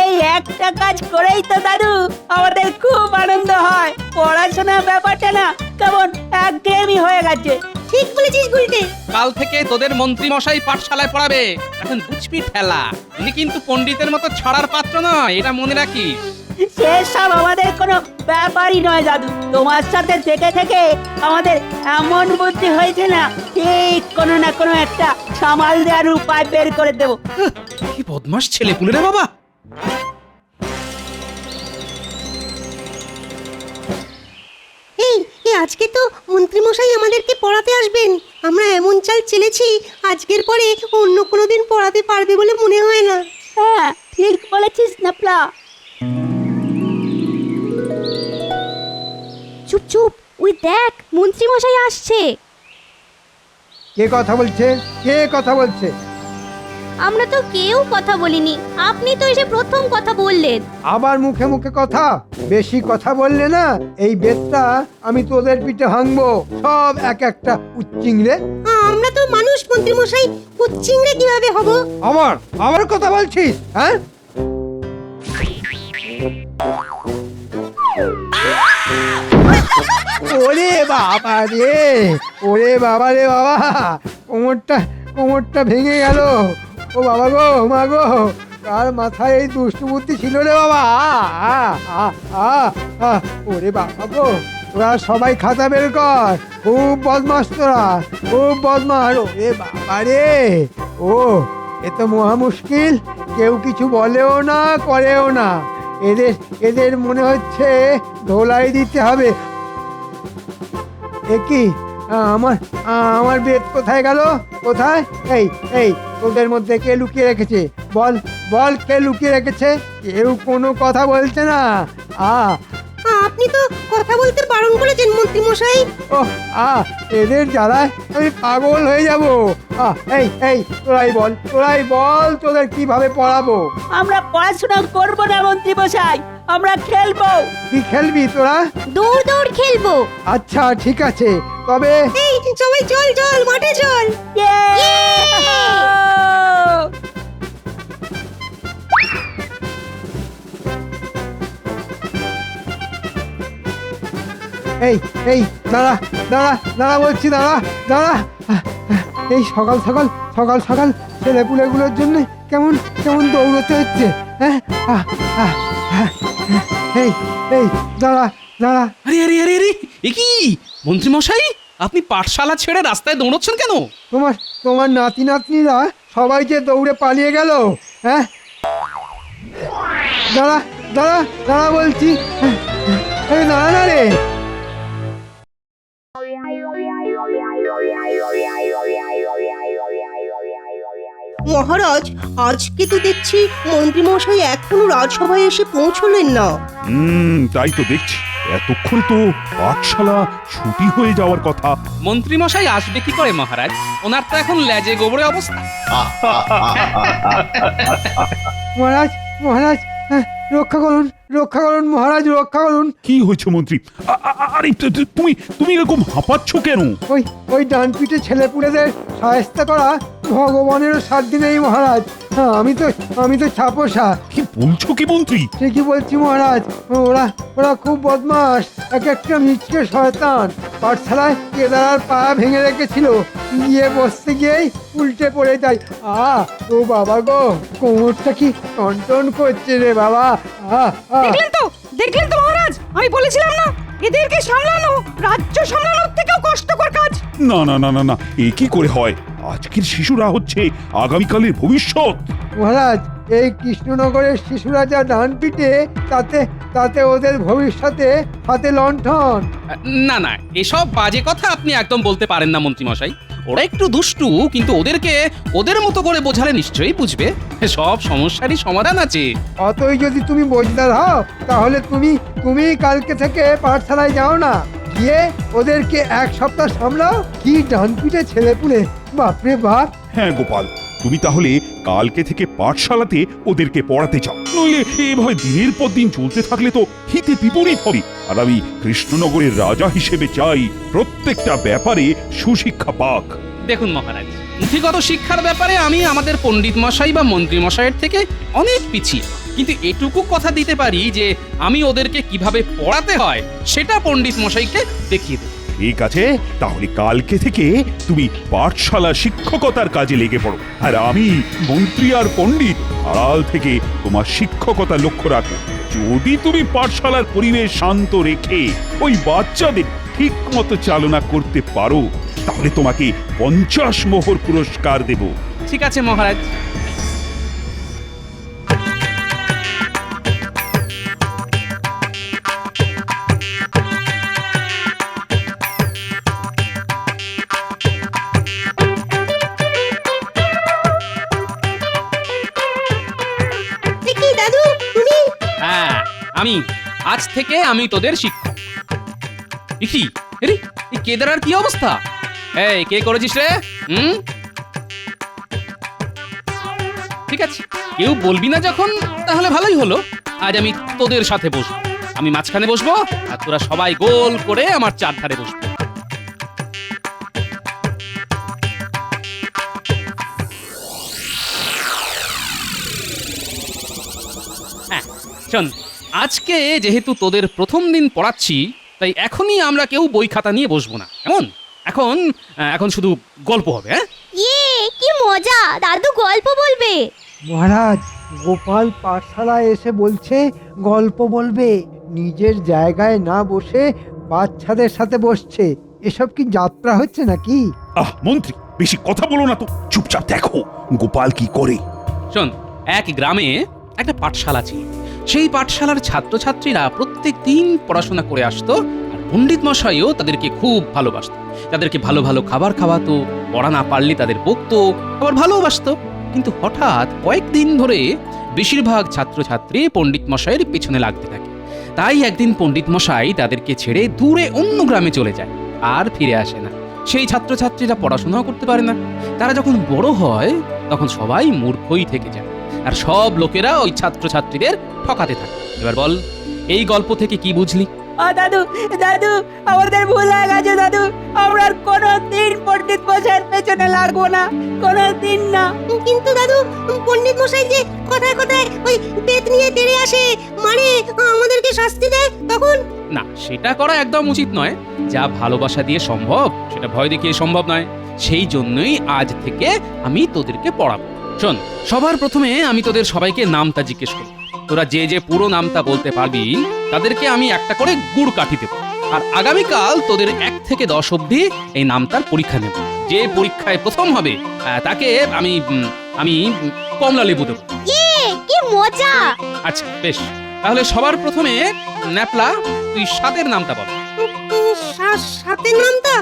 এই একটা কাজ করেই তো দাদু আমাদের খুব আনন্দ হয়। পড়াশোনার ব্যাপারটা না কেমন একঘেয়েমি হয়ে গেছে। ঠিক বলেছিস গুলটে। কাল থেকে তোদের মন্ত্রী মশাই পাঠশালায় পড়াবে, এখন বুঝবি ঠেলা। উনি কিন্তু পণ্ডিতের মতো ছড়ার পাত্র নয়, এটা মনে রাখিস। সেসব আমাদের কোনো ব্যাপারই নয় দাদু। তোমার সাথে থেকে থেকে আমাদের এমন বুদ্ধি হয়েছে না, ঠিক কোনো না কোনো একটা সামাল দেওয়ার উপায় বের করে দেবো। কি বদমাস ছেলে পুলে রে বাবা। এই আজকে তো মন্ত্রী মশাই আমাদেরকে পড়াতে আসবেন। আমরা এমন চাল চেলেছি, আজকের পরে অন্য কোনো দিন পড়াতে পারবে বলে মনে হয় না। হ্যাঁ, ঠিক বলেছিস ন্যাপলা। চুপ চুপ, ওই দেখ মন্ত্রী মশাই আসছে। কে কথা বলছে? কে কথা বলছে? আমরা তো কেউ কথা বলিনি, আপনি তো এসে প্রথম কথা বললেন। আবার মুখে মুখে কথা, বেশি কথা বললে না এই বেতটা আমি তোদের পিঠে ভাঙবো। সব এক একটা উচ্চিংড়ে। আমরা তো মানুষ মন্ত্রী মশাই, উচ্চিংড়ে কিভাবে হব? আবার কথা বলছিস? হ্যাঁ, ওরে বাবা রে, ওরে বাবা রে বাবা, কোমরটা ভেঙে গেল। ও বাবা গো, মা গো, কার মাথায় এই দুষ্টু বুদ্ধি ছিল রে বাবা? ওরে বাবা গো, তোরা সবাই খাতা বের কর। খুব বদমাস তোরা, খুব বদমাস। ওরে বাবা রে, ও এ তো মহা মুশকিল। কেউ কিছু বলেও না, করেও না। এদের মনে হচ্ছে ধোলাই দিতে হবে। কি আমার বেদ কোথায় গেল? কোথায়? এই তোদের মধ্যে কে লুকিয়ে রেখেছে? বল কে লুকিয়ে রেখেছে? কেউ কোনো কথা বলছে না। আপনি তো কথা বলতে বারণ করেছেন মন্ত্রী মশাই। ও এদের জ্বালায় আমি পাগল হয়ে যাব। এই তোরাই বল তোদের কিভাবে পড়াবো? আমরা পড়াশোনা করবো না মন্ত্রী মশাই, আমরা খেলবো। কি খেলবি তোরা? দৌড় খেলবো। আচ্ছা ঠিক আছে, তবে এই সবাই চল মাঠে চল। এই দাঁড়া বলছি, দাঁড়া। এই সকাল সকাল ছেলেপুলেগুলোর জন্য কেমন দৌড়তে হচ্ছে। হ্যাঁ, এই দাঁড়া। আরে এ কি মন্ত্রী মশাই, আপনি পাঠশালা ছেড়ে রাস্তায় দৌড়চ্ছেন কেন? তোমার নাতি নাতনিরা সবাই যে দৌড়ে পালিয়ে গেল। হ্যাঁ, দাঁড়া বলছি। দাঁড়া না রে। মহারাজ, আজকে তো দেখছি মন্ত্রী মশাই এখনো রাজসভায় এসে পৌঁছলেন না। তাই তো দেখছি। এতক্ষণ তো পাঠশালা ছুটি হয়ে যাওয়ার কথা। মন্ত্রী মশাই আসবে কি করে মহারাজ? ওনার তো এখন লেজে গোবরে অবস্থা। মহারাজ মহারাজ, রক্ষা করুন রক্ষা করুন মহারাজ, রক্ষা করুন। কি হয়েছে মন্ত্রী? আরে তুমি এরকম হাঁপাচ্ছ কেন? ওই ডান পিঠে ছেলেপুলেদের সায়স্তা করা ভগবানেরও সাধ্য নেই মহারাজ। আমি তো ছাপোষা। কি বলছো কি মন্ত্রী? ঠিকই বলছি মহারাজ, ওরা খুব বদমাস, এক একটা মিচকে শয়তান। পাঠশালায় কেদারার পা ভেঙে রেখেছিল, গিয়ে বসতে গিয়েই উল্টে পড়ে যায়। ও বাবা গো, কোমরটা কি টনটন করছে রে বাবা। দেখলেন তো মহারাজ, আমি বলেছিলাম না এদেরকে সামলানো রাজ্য সামলানোর থেকেও কষ্টকর কাজ। না না না না না, এ কি করে হয়? আজকের শিশুরা হচ্ছে আগামীকালের ভবিষ্যৎ। মহারাজ, এই কৃষ্ণনগরের শিশুরা যা ডান পিটে, তাতে ওদের ভবিষ্যতে হাতে লণ্ঠন। না না, এসব বাজে কথা আপনি একদম বলতে পারেন না মন্ত্রী মশাই। ওরা একটু দুষ্টু, কিন্তু ওদেরকে ওদের মতো করে বোঝালে নিশ্চয়ই বুঝবে। সব সমস্যারই সমাধান আছে। অতই যদি তুমি বোঝদার হও, তাহলে তুমি কালকে থেকে পাঠশালায় যাও না, গিয়ে ওদেরকে এক সপ্তাহ সামলাও। কি ডান পিটে ছেলেপুলে, বাপরে বাপ। হ্যাঁ গোপাল, তুমি তাহলে কালকে থেকে পাঠশালাতে ওদেরকে পড়াতে চাও, নইলে এভাবে দিনের পর দিন চলতে থাকলে তো হিতে বিপরীত হবে। আর আমি কৃষ্ণনগরের রাজা হিসেবে চাই প্রত্যেকটা ব্যাপারে সুশিক্ষা পাক। দেখুন মহারাজ, পুঁথিগত শিক্ষার ব্যাপারে আমি আমাদের পণ্ডিত মশাই বা মন্ত্রী মশাইয়ের থেকে অনেক পিছিয়ে, কিন্তু এটুকু কথা দিতে পারি যে আমি ওদেরকে কিভাবে পড়াতে হয় সেটা পণ্ডিত মশাইকে দেখিয়ে দেব। ঠিক আছে, তাহলে কালকে থেকে তুমি পাঠশালা শিক্ষকতার কাজে লেগে পড়ো, আর আমি মন্ত্রী আর পণ্ডিত আড়াল থেকে তোমার শিক্ষকতা লক্ষ্য রাখো। যদি তুমি পাঠশালার পরিবেশ শান্ত রেখে ওই বাচ্চাদের ঠিক মতো চালনা করতে পারো, তাহলে তোমাকে 50 মোহর পুরস্কার দেব। ঠিক আছে মহারাজ। দাদু তুমি? হ্যাঁ, আমি আজ থেকে আমি তোদের শিক্ষক। কি এই কেদারার কি অবস্থা? এই কে করেছিস রে? ঠিক আছে, কেউ বলবি না যখন, তাহলে ভালোই হলো। আজ আমি তোদের সাথে বসবো। আমি মাঝখানে বসবো, আর তোরা সবাই গোল করে আমার চারধারে বসবো। হ্যাঁ শোন, আজকে যেহেতু তোদের প্রথম দিন পড়াচ্ছি, তাই এখনই আমরা কেউ বই খাতা নিয়ে বসবো না। এখন শুধু গল্প হবে। হ্যাঁ, কি মজা, দাদু গল্প বলবে। মহারাজ, গোপাল পাঠশালায় এসে বলছে গল্প বলবে, নিজের জায়গায় না বসে বাচ্চাদের সাথে বসছে। এসব কি যাত্রা হচ্ছে নাকি? মন্ত্রী, বেশি কথা বলো না তো, চুপচাপ দেখো গোপাল কি করে। শোন, এক গ্রামে একটা পাঠশালা ছিল। সেই পাঠশালার ছাত্রছাত্রীরা প্রত্যেক দিন পড়াশোনা করে আসতো, আর পণ্ডিত মশাইও তাদেরকে খুব ভালোবাসতো। তাদেরকে ভালো ভালো খাবার খাওয়াতো, পড়া না পারলে তাদের বকতো, আবার ভালোবাসতো। কিন্তু হঠাৎ কয়েকদিন ধরে বেশিরভাগ ছাত্রছাত্রী পণ্ডিত মশাইয়ের পেছনে লাগতে থাকে। তাই একদিন পণ্ডিত মশাই তাদেরকে ছেড়ে দূরে অন্য গ্রামে চলে যায়, আর ফিরে আসে না। সেই ছাত্রছাত্রীরা পড়াশোনাও করতে পারে না। তারা যখন বড় হয়, তখন সবাই মূর্খই থেকে যায়, আর সব লোকেরা ওই ছাত্রছাত্রীদের ঠকাতে থাকে। এবার বল, এই গল্প থেকে কি বুঝলি? দাদু দাদু, আমাদের ভুল হয়ে গেছে দাদু। আমরা আর কোনোদিন পণ্ডিত মশাইয়ের পেছনে লাগবো না, কোনোদিন না। কিন্তু দাদু, পণ্ডিত মশাই যে কথায় কথায় ওই বেত নিয়ে তেড়ে আসে, মানে আমাদেরকে শাস্তি দেয়, তখন? না, সেটা করা একদম উচিত নয়। যা ভালোবাসা দিয়ে সম্ভব, সেটা ভয় দেখিয়ে সম্ভব নয়। সেই জন্যই আজ থেকে আমি তোদেরকে পড়াবো। শোন, সবার প্রথমে আমি তোদের সবাইকে নামটা জিজ্ঞেস করব। তোরা যে যে পুরো নামটা বলতে পারবি, তাদেরকে আমি একটা করে গুড় কাঠি দেবো। আর আগামীকাল তোদের 1 থেকে 10 অবধি এই নামটার পরীক্ষা নেব। যে পরীক্ষায় প্রথম হবে তাকে আমি কমলা লেবু দেবো। কি মজা! আচ্ছা বেশ, তাহলে সবার প্রথমে ন্যাপলা, তুই 7-এর নামটা বল। 7-এর নামটা?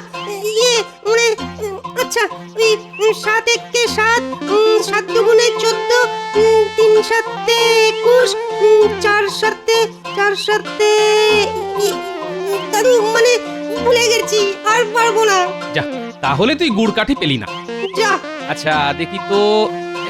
মানে আচ্ছা, ওই 7 1 7, 7 2 14, 3 7 21, 4 7 4 7 দাদু মানে ভুলে গেছি, আর পারবো না। যা, তাহলে তুই গুড় কাঠি পেলি না। যা। আচ্ছা দেখি তো,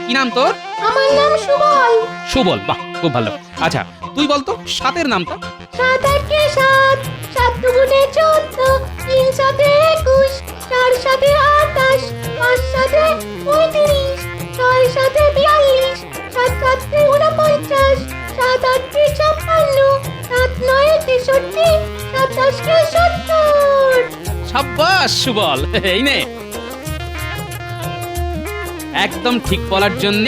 কি নাম তোর? আমার নাম সুবল। সুবল, বাহ খুব ভালো। আচ্ছা তুই বলতো সাতের নামটা? 7 8 7, 7 দুগুণে 14, 3 7 21, 4 7 28, 5 7 35, 6 7 42, 7 7 49, 7 8 56, 7 9 63, 7 10 70। সাব্বাস সুবল, এই নে। একদম ঠিক বলার জন্য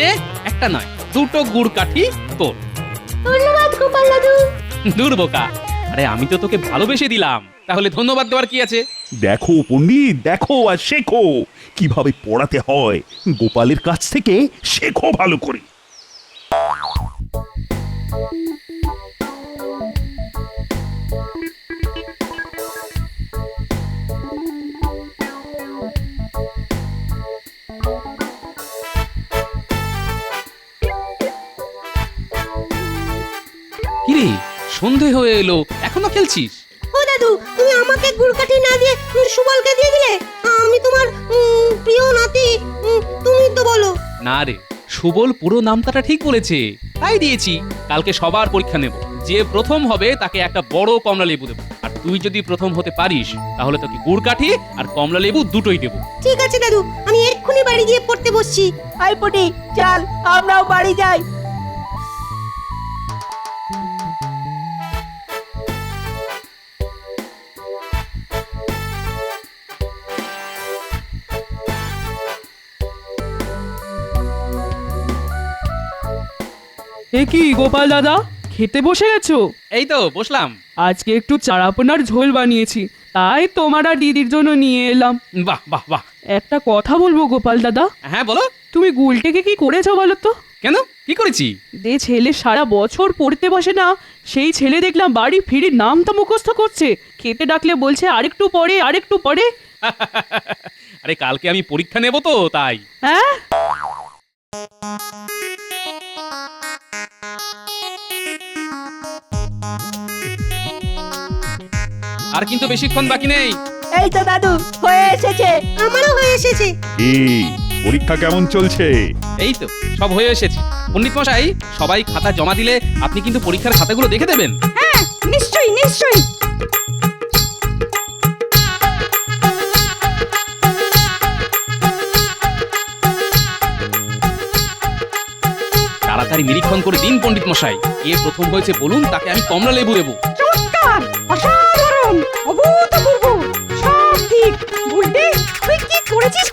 একটা নয়, দুটো গুড় কাঠি তোর। ধন্যবাদ গোপাল দাদু। দূর বোকা, আরে আমি তো তোকে ভালোবেসে দিলাম, তাহলে ধন্যবাদ দেওয়ার কি আছে? দেখো পণ্ডিত, দেখো আর শেখো কিভাবে পড়াতে হয়। গোপালের কাছ থেকে শেখো ভালো করে। কিরে, সন্ধে হয়ে এলো, এখনো খেলছিস? ও দাদু, তুমি আমাকে গুড়কাঠি না দিয়ে সুবলকে দিয়ে দিলে। আমি তোমার প্রিয় নাতি, তুমি তো বলো। না রে, সুবল পুরো নামটা ঠিক বলেছে, তাই দিয়েছি। কালকে সবার পরীক্ষা নেব, যে প্রথম হবে তাকে একটা বড় কমলা লেবু দেবো। আর তুই যদি প্রথম হতে পারিস তাহলে তোকে গুড় কাঠি আর কমলা লেবু দুটোই দেবো। ঠিক আছে দাদু, আমি এক্ষুনি বাড়ি গিয়ে পড়তে বসছি। আই পুটি, চল আমরাও বাড়ি যাই। এ কি গোপাল দাদা, খেতে বসে গেছো? এই তো বসলাম। আজকে একটু চারাপোনার ঝোল বানিয়েছি, তাই তোমার আর দিদির জন্য নিয়ে এলাম। বাহ বাহ বাহ। একটা কথা বলবো গোপাল দাদা? হ্যাঁ বলো। তুমি গুলটেকে কি করেছো বলো তো? কেন, কি করেছি? যে ছেলে সারা বছর পড়তে বসে না, সেই ছেলে দেখলাম বাড়ি ফিরে নামটা মুখস্থ করছে। খেতে ডাকলে বলছে আরেকটু পরে, আরেকটু পরে। আরে কালকে আমি পরীক্ষা নেব তো, তাই। হ্যাঁ, আর কিন্তু বেশিক্ষণ বাকি নেই। এই তো দাদু, হয়ে এসেছে। আমারও হয়ে এসেছে। এই পরীক্ষা কেমন চলছে? এই তো সব হয়ে এসেছে। পণ্ডিত মশাই, সবাই খাতা জমা দিলে আপনি কিন্তু পরীক্ষার খাতাগুলো দেখে দেবেন। হ্যাঁ, নিশ্চয়ই নিশ্চয়ই। তাড়াতাড়ি নিরীক্ষণ করে দিন পণ্ডিত মশাই। কে প্রথম হয়েছে বলুন, তাকে আমি কমলা লেবু দেবো। চমৎকার, অসাধারণ, অভূতপূর্ব, সব ঠিক। বুঝলি তুই কি করেছিস?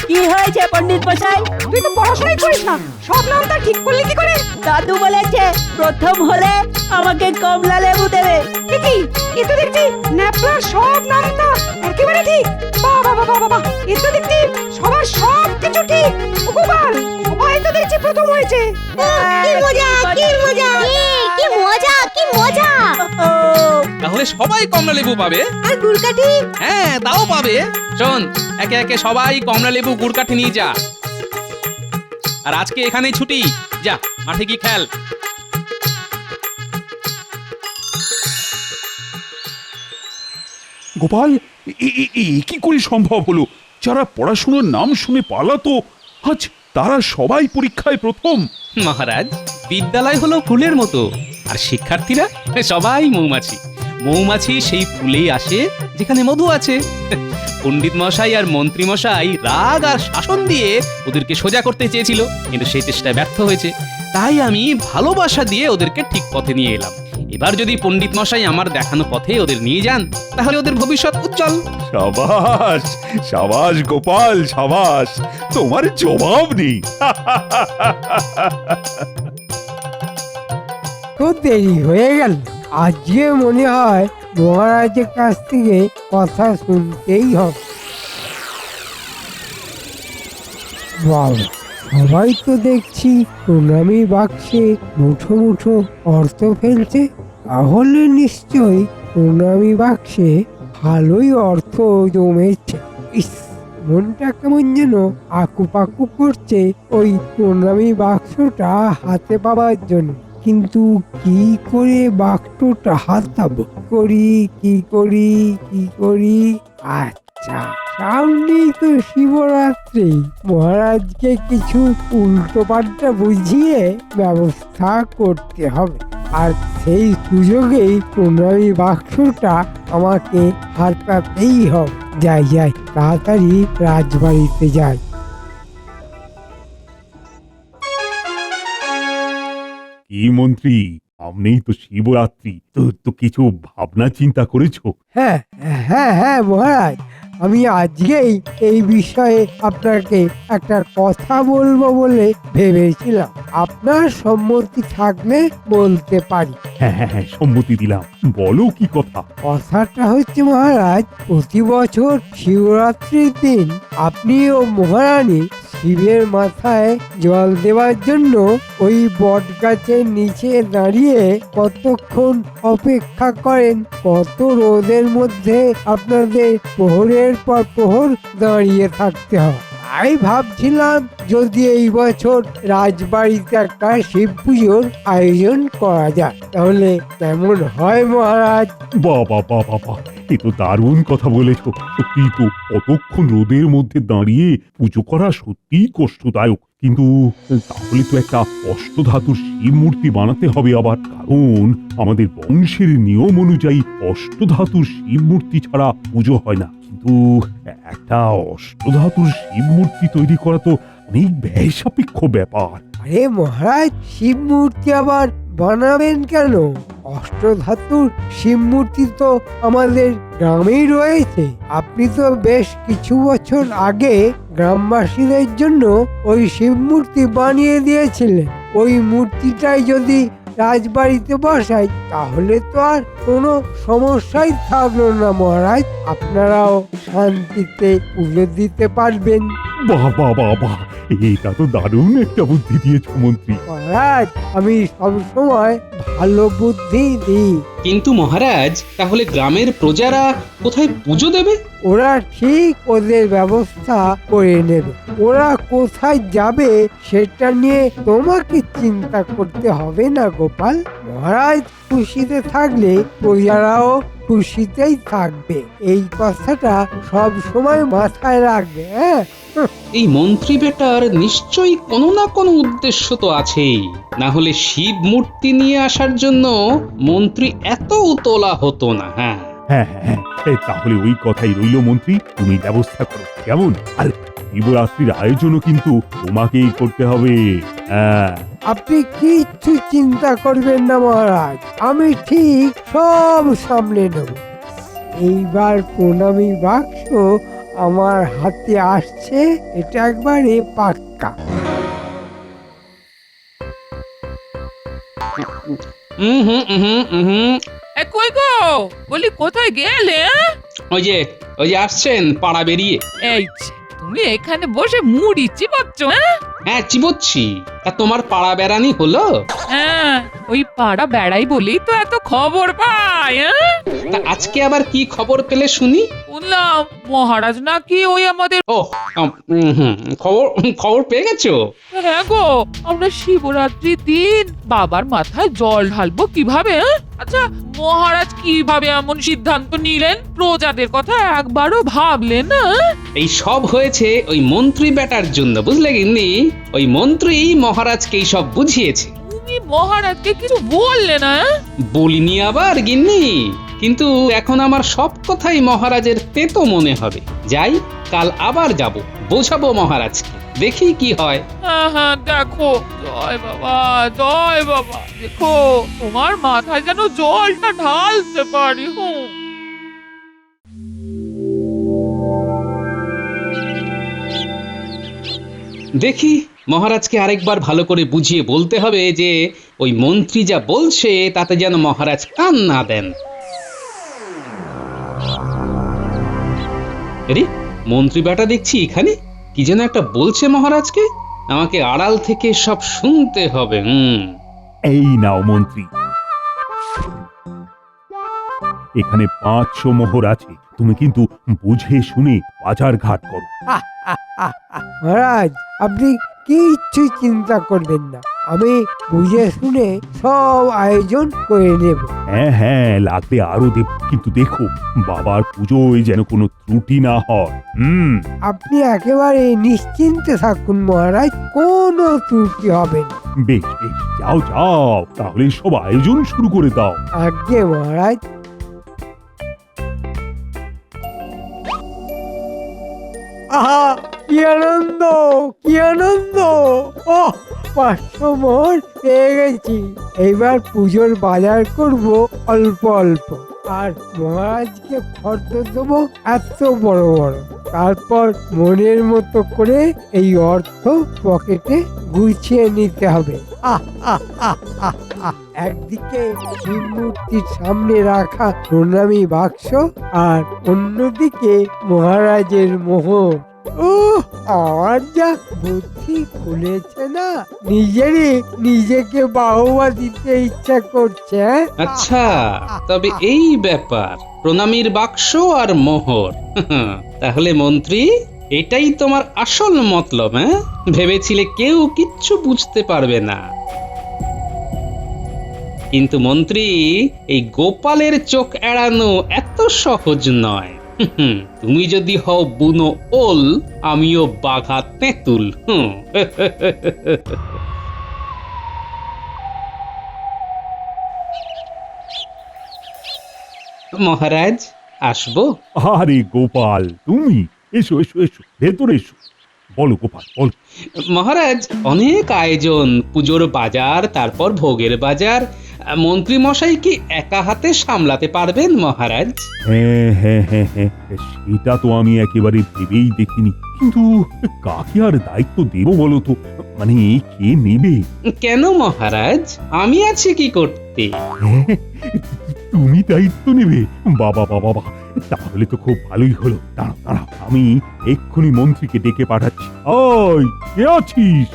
কি হয়েছে পণ্ডিত মশাই? তুই তো পড়াশোনাই করিস না, সব নামটা ঠিক করলি কি করে? দাদু বলেছে প্রথম হলে আমাকে কমলা লেবু দেবে। কি এ তো দেখছি ন্যাপলার সব নামটা একেবারে ঠিক। বাহ বাহ বাহ বাহ, এ তো দেখছি সবার সব কিছু ঠিক। গোপাল, সবাই তো দেখছি প্রথম হয়েছে। কি মজা, কি মজা, কি মজা, কি মজা। তাহলে সবাই কমলা লেবু পাবে। আর গুড়কাঠি? হ্যাঁ, তাও পাবে। শোন, একে একে সবাই কমলা লেবু গুড় কাঠি নিয়ে যা। আর আজকে এখানেই ছুটি, যা মাঠে কি খেল। গোপাল, কি করে সম্ভব হলো? যারা পড়াশোনার নাম শুনে পালাতো, আজ তারা সবাই পরীক্ষায় প্রথম। মহারাজ, বিদ্যালয় হলো ফুলের মতো, আর শিক্ষার্থীরা সবাই মৌমাছি। মৌমাছি সেই ফুলেই আসে যেখানে মধু আছে। পণ্ডিত মশাই আর মন্ত্রী মশাই রাগ আর শাসন দিয়ে ওদেরকে সোজা করতে চেয়েছিল, কিন্তু সেই চেষ্টায় ব্যর্থ হয়েছে। তাই আমি ভালোবাসা দিয়ে ওদেরকে ঠিক পথে নিয়ে এলাম। এবার যদি পণ্ডিত মশাই আমার দেখানো পথে ওদের নিয়ে যান, তাহলে ওদের ভবিষ্যৎ উজ্জ্বল। সাবাস সাবাস গোপাল, সাবাস, তোমার জবাব নেই। তো দেরি হয়ে গেল। আজকে মনে হয় মহারাজের কাছ থেকে কথা শুনতেই হবে। বাবা, সবাই তো দেখছি প্রণামী বাক্সে মুঠো মুঠো অর্থ ফেলছে। তাহলে নিশ্চয়ই প্রণামী বাক্সে ভালোই অর্থ জমেছে। ইস, মনটা কেমন যেন আকুপাকু করছে ওই প্রণামী বাক্সটা হাতে পাবার জন্য। কিন্তু কি করে বাক্সটা হাতাবো, কি করি। আচ্ছা, সামনেই তো শিবরাত্রি, মহারাজকে কিছু উল্টো পাল্টা বুঝিয়ে ব্যবস্থা করতে হবে। আর সেই সুযোগেই প্রণামী বাক্সটা আমাকে হাতাতেই হবে। যাই তাড়াতাড়ি রাজবাড়িতে যাই। কি মন্ত্রী, সামনেই তো শিবরাত্রি, তো কিছু ভাবনা চিন্তা করেছো? হ্যাঁ মহারাজ, আমি আজকেই এই বিষয়ে আপনাকে একটা কথা বলবো বলে ভেবেছিলাম। আপনার সম্মতি থাকলে বলতে পারি। হ্যাঁ, সম্মতি দিলাম, বলো কি কথা। কথাটা হচ্ছে মহারাজ, প্রতি বছর শিবরাত্রির দিন আপনি ও মহারানী শিবের মাথায় জল দেওয়ার জন্য ওই বট গাছের নিচে দাঁড়িয়ে কতক্ষণ অপেক্ষা করেন। কত রোদের মধ্যে আপনাদের প্রহরের পর প্রহর দাঁড়িয়ে থাকতে হয়। তাই ভাবছিলাম যদি এই বছর রাজবাড়িতে একটা শিব পুজোর আয়োজন করা যায়, তাহলে কেমন হয় মহারাজ? বাবা, এ তো দারুণ কথা বলেছো। সত্যি তো, কতক্ষণ রোদের মধ্যে দাঁড়িয়ে পুজো করা সত্যিই কষ্টদায়ক। কিন্তু তাহলে তো একটা অষ্টধাতুর শিব মূর্তি বানাতে হবে আবার, কারণ আমাদের বংশের নিয়ম অনুযায়ী অষ্টধাতুর শিব মূর্তি ছাড়া পুজো হয় না। কিন্তু একটা অষ্টধাতুর শিব মূর্তি তৈরি করা তো অনেক ব্যয় সাপেক্ষ ব্যাপার। আরে মহারাজ, শিব মূর্তি আবার বানাবেন কেন? অষ্টধাতুর শিব মূর্তি তো আমাদের গ্রামেই রয়েছে। আপনি তো বেশ কিছু বছর আগে গ্রামবাসীদের জন্য ওই শিব মূর্তি বানিয়ে দিয়েছিলেন। ওই মূর্তিটাই যদি রাজবাড়িতে বসাই তাহলে তো আর কোনো সমস্যাই থাকলো না মহারাজ। আপনারাও শান্তিতে পুজো দিতে পারবেন। বাহ, এটা তো দারুণ একটা বুদ্ধি দিয়েছো মন্ত্রী। মহারাজ, আমি সবসময় ভালো বুদ্ধি দিই। কিন্তু মহারাজ, তাহলে গ্রামের প্রজারা কোথায় পুজো দেবে? ওরা ঠিক ওদের ব্যবস্থা করে নেবে। ওরা কোথায় যাবে সেটা নিয়ে তোমাকে চিন্তা করতে হবে না গোপাল। মহারাজ খুশিতে থাকলে প্রজারাও খুশিতেই থাকবে, এই কথাটা সব সময় মাথায় রাখবে। এই মন্ত্রী বেটার নিশ্চয়ই কোনো না কোনো উদ্দেশ্য তো আছেই, না হলে শিব মূর্তি নিয়ে আসার জন্য মন্ত্রী এত উতলা হতো না। হ্যাঁ, তাহলে ওই কথাই রইল মন্ত্রী, তুমি ব্যবস্থা করো কেমন? আর শিবরাত্রির আয়োজনও কিন্তু তোমাকেই করতে হবে। আপনি কিচ্ছু চিন্তা করবেন না মহারাজ, আমি ঠিক সব সামলে নেব। এইবার প্রণামী বাক্স আমার হাতে আসছে, এটা একবারে পাক্কা। কই গো, বলি কোথায় গেলে? ওই যে আসছেন পাড়া বেরিয়ে। এই তুমি এখানে বসে মুড়ি চিবাচ্ছ? হ্যাঁ, চিবোচ্ছি। তা তোমার পাড়া বেড়ানি হলো? হ্যাঁ, ওই পাড়া বেড়াই বলেই তো এত খবর পাই। তা আজকে আবার কি খবর পেলে শুনি? শুনলাম মহারাজ নাকি ওই আমাদের খবর পেয়ে গেছো? হ্যাঁ গো, আমরা শিবরাত্রির দিন বাবার মাথায় জল ঢালবো কিভাবে? আচ্ছা, মহারাজ কিভাবে এমন সিদ্ধান্ত নিলেন? প্রজাদের কথা একবারও ভাবলেন না? এই সব হয়েছে ওই মন্ত্রী বেটার জন্য, বুঝলে গিন্নি? ওই মন্ত্রী মহারাজকে এই সব বুঝিয়েছে। তুমি মহারাজকে কিছু বললে না? বলিনি আবার গিন্নি, কিন্তু এখন আমার সব কথাই মহারাজের তেতো মনে হবে। যাই, কাল আবার যাব, বোঝাবো মহারাজকে, দেখি কি হয়। হ্যাঁ, দেখো। জয় বাবা, দেখো তোমার মাথায় যেন জলটা ঢালতে পারি। দেখি, মহারাজকে আরেকবার ভালো করে বুঝিয়ে বলতে হবে যে ওই মন্ত্রী যা বলছে তাতে যেন মহারাজ কান না দেন। আরে, মন্ত্রী বেটা দেখছি এখানে কি যেন একটা বলছে মহারাজকে, আমাকে আড়াল থেকে সব শুনতে হবে। এই নাও মন্ত্রী, এখানে 500 মোহর আছে, তুমি কিন্তু বুঝে শুনে বাজার ঘাট করো। মহারাজ, আপনি কিচ্ছু চিন্তা করবেন না, আমি বুঝে শুনে সব আয়োজন করে নেব। হ্যাঁ হ্যাঁ, লাগবে আরো দেব, কিন্তু দেখো বাবার পুজোয় যেন কোনো ত্রুটি না হয়। আপনি একেবারে নিশ্চিন্তে থাকুন মহারাজ, কোনো ত্রুটি হবে না। বেশ বেশ, যাও যাও, তাহলে সব আয়োজন শুরু করে দাও। আজ্ঞে মহারাজ। আহা, কি আনন্দ, কি আনন্দ! ও 500 মোহর পেয়ে গেছি। এইবার পুজোর বাজার করব অল্প অল্প, আর মহারাজকে ফর্দ দেবো এত বড় বড়। তারপর মনের মতো করে এই অর্থ পকেটে গুছিয়ে নিতে হবে। আহ আহ আহ আহ আহ। একদিকে শিব মূর্তির সামনে রাখা প্রণামী বাক্স, আর অন্যদিকে মহারাজের মোহর। আমার যা বুদ্ধি খুলেছে না, নিজেকে বাহবা দিতে ইচ্ছা করছে। আচ্ছা, তবে এই ব্যাপার, প্রণামীর বাক্স আর মোহর, তাহলে মন্ত্রী এটাই তোমার আসল মতলব? হ্যাঁ, ভেবেছিলে কেউ কিচ্ছু বুঝতে পারবে না, কিন্তু মন্ত্রী এই গোপালের চোখ এড়ানো এত সহজ নয়। তুমি যদি হও বুনো ওল, আমিও বাঘা তেঁতুল। মহারাজ, আসবো? আরে গোপাল, তুমি এসো এসো এসো, ভেতরে এসো। বলো গোপাল, বলো। মহারাজ, অনেক আয়োজন, পুজোর বাজার, তারপর ভোগের বাজার, মন্ত্রী মশাই কি একা হাতে সামলাতে পারবেন মহারাজ? হ্যাঁ হ্যাঁ হ্যাঁ হ্যাঁ, সেটা তো আমি একেবারে ভেবেই দেখিনি, কিন্তু কাকে আর দায়িত্ব দেবো বলো তো, মানে কে নেবে? কেন মহারাজ, আমি আছি কি করতে? তুমি দায়িত্ব নেবে? বাবা বাবা বাবা, তাহলে তো খুব ভালোই হলো। দাঁড়াও দাঁড়াও, আমি এক্ষুনি মন্ত্রীকে ডেকে পাঠাচ্ছি। ওই, কে আছিস?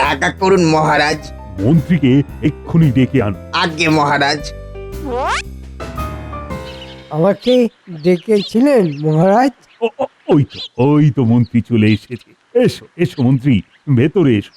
আজ্ঞা করুন মহারাজ। মন্ত্রীকে এক্ষুনি ডেকে আন। আজ্ঞে মহারাজ। আমাকে ডেকেছিলেন মহারাজ? ওই তো মন্ত্রী চলে এসেছে। এসো এসো মন্ত্রী, ভেতরে এসো।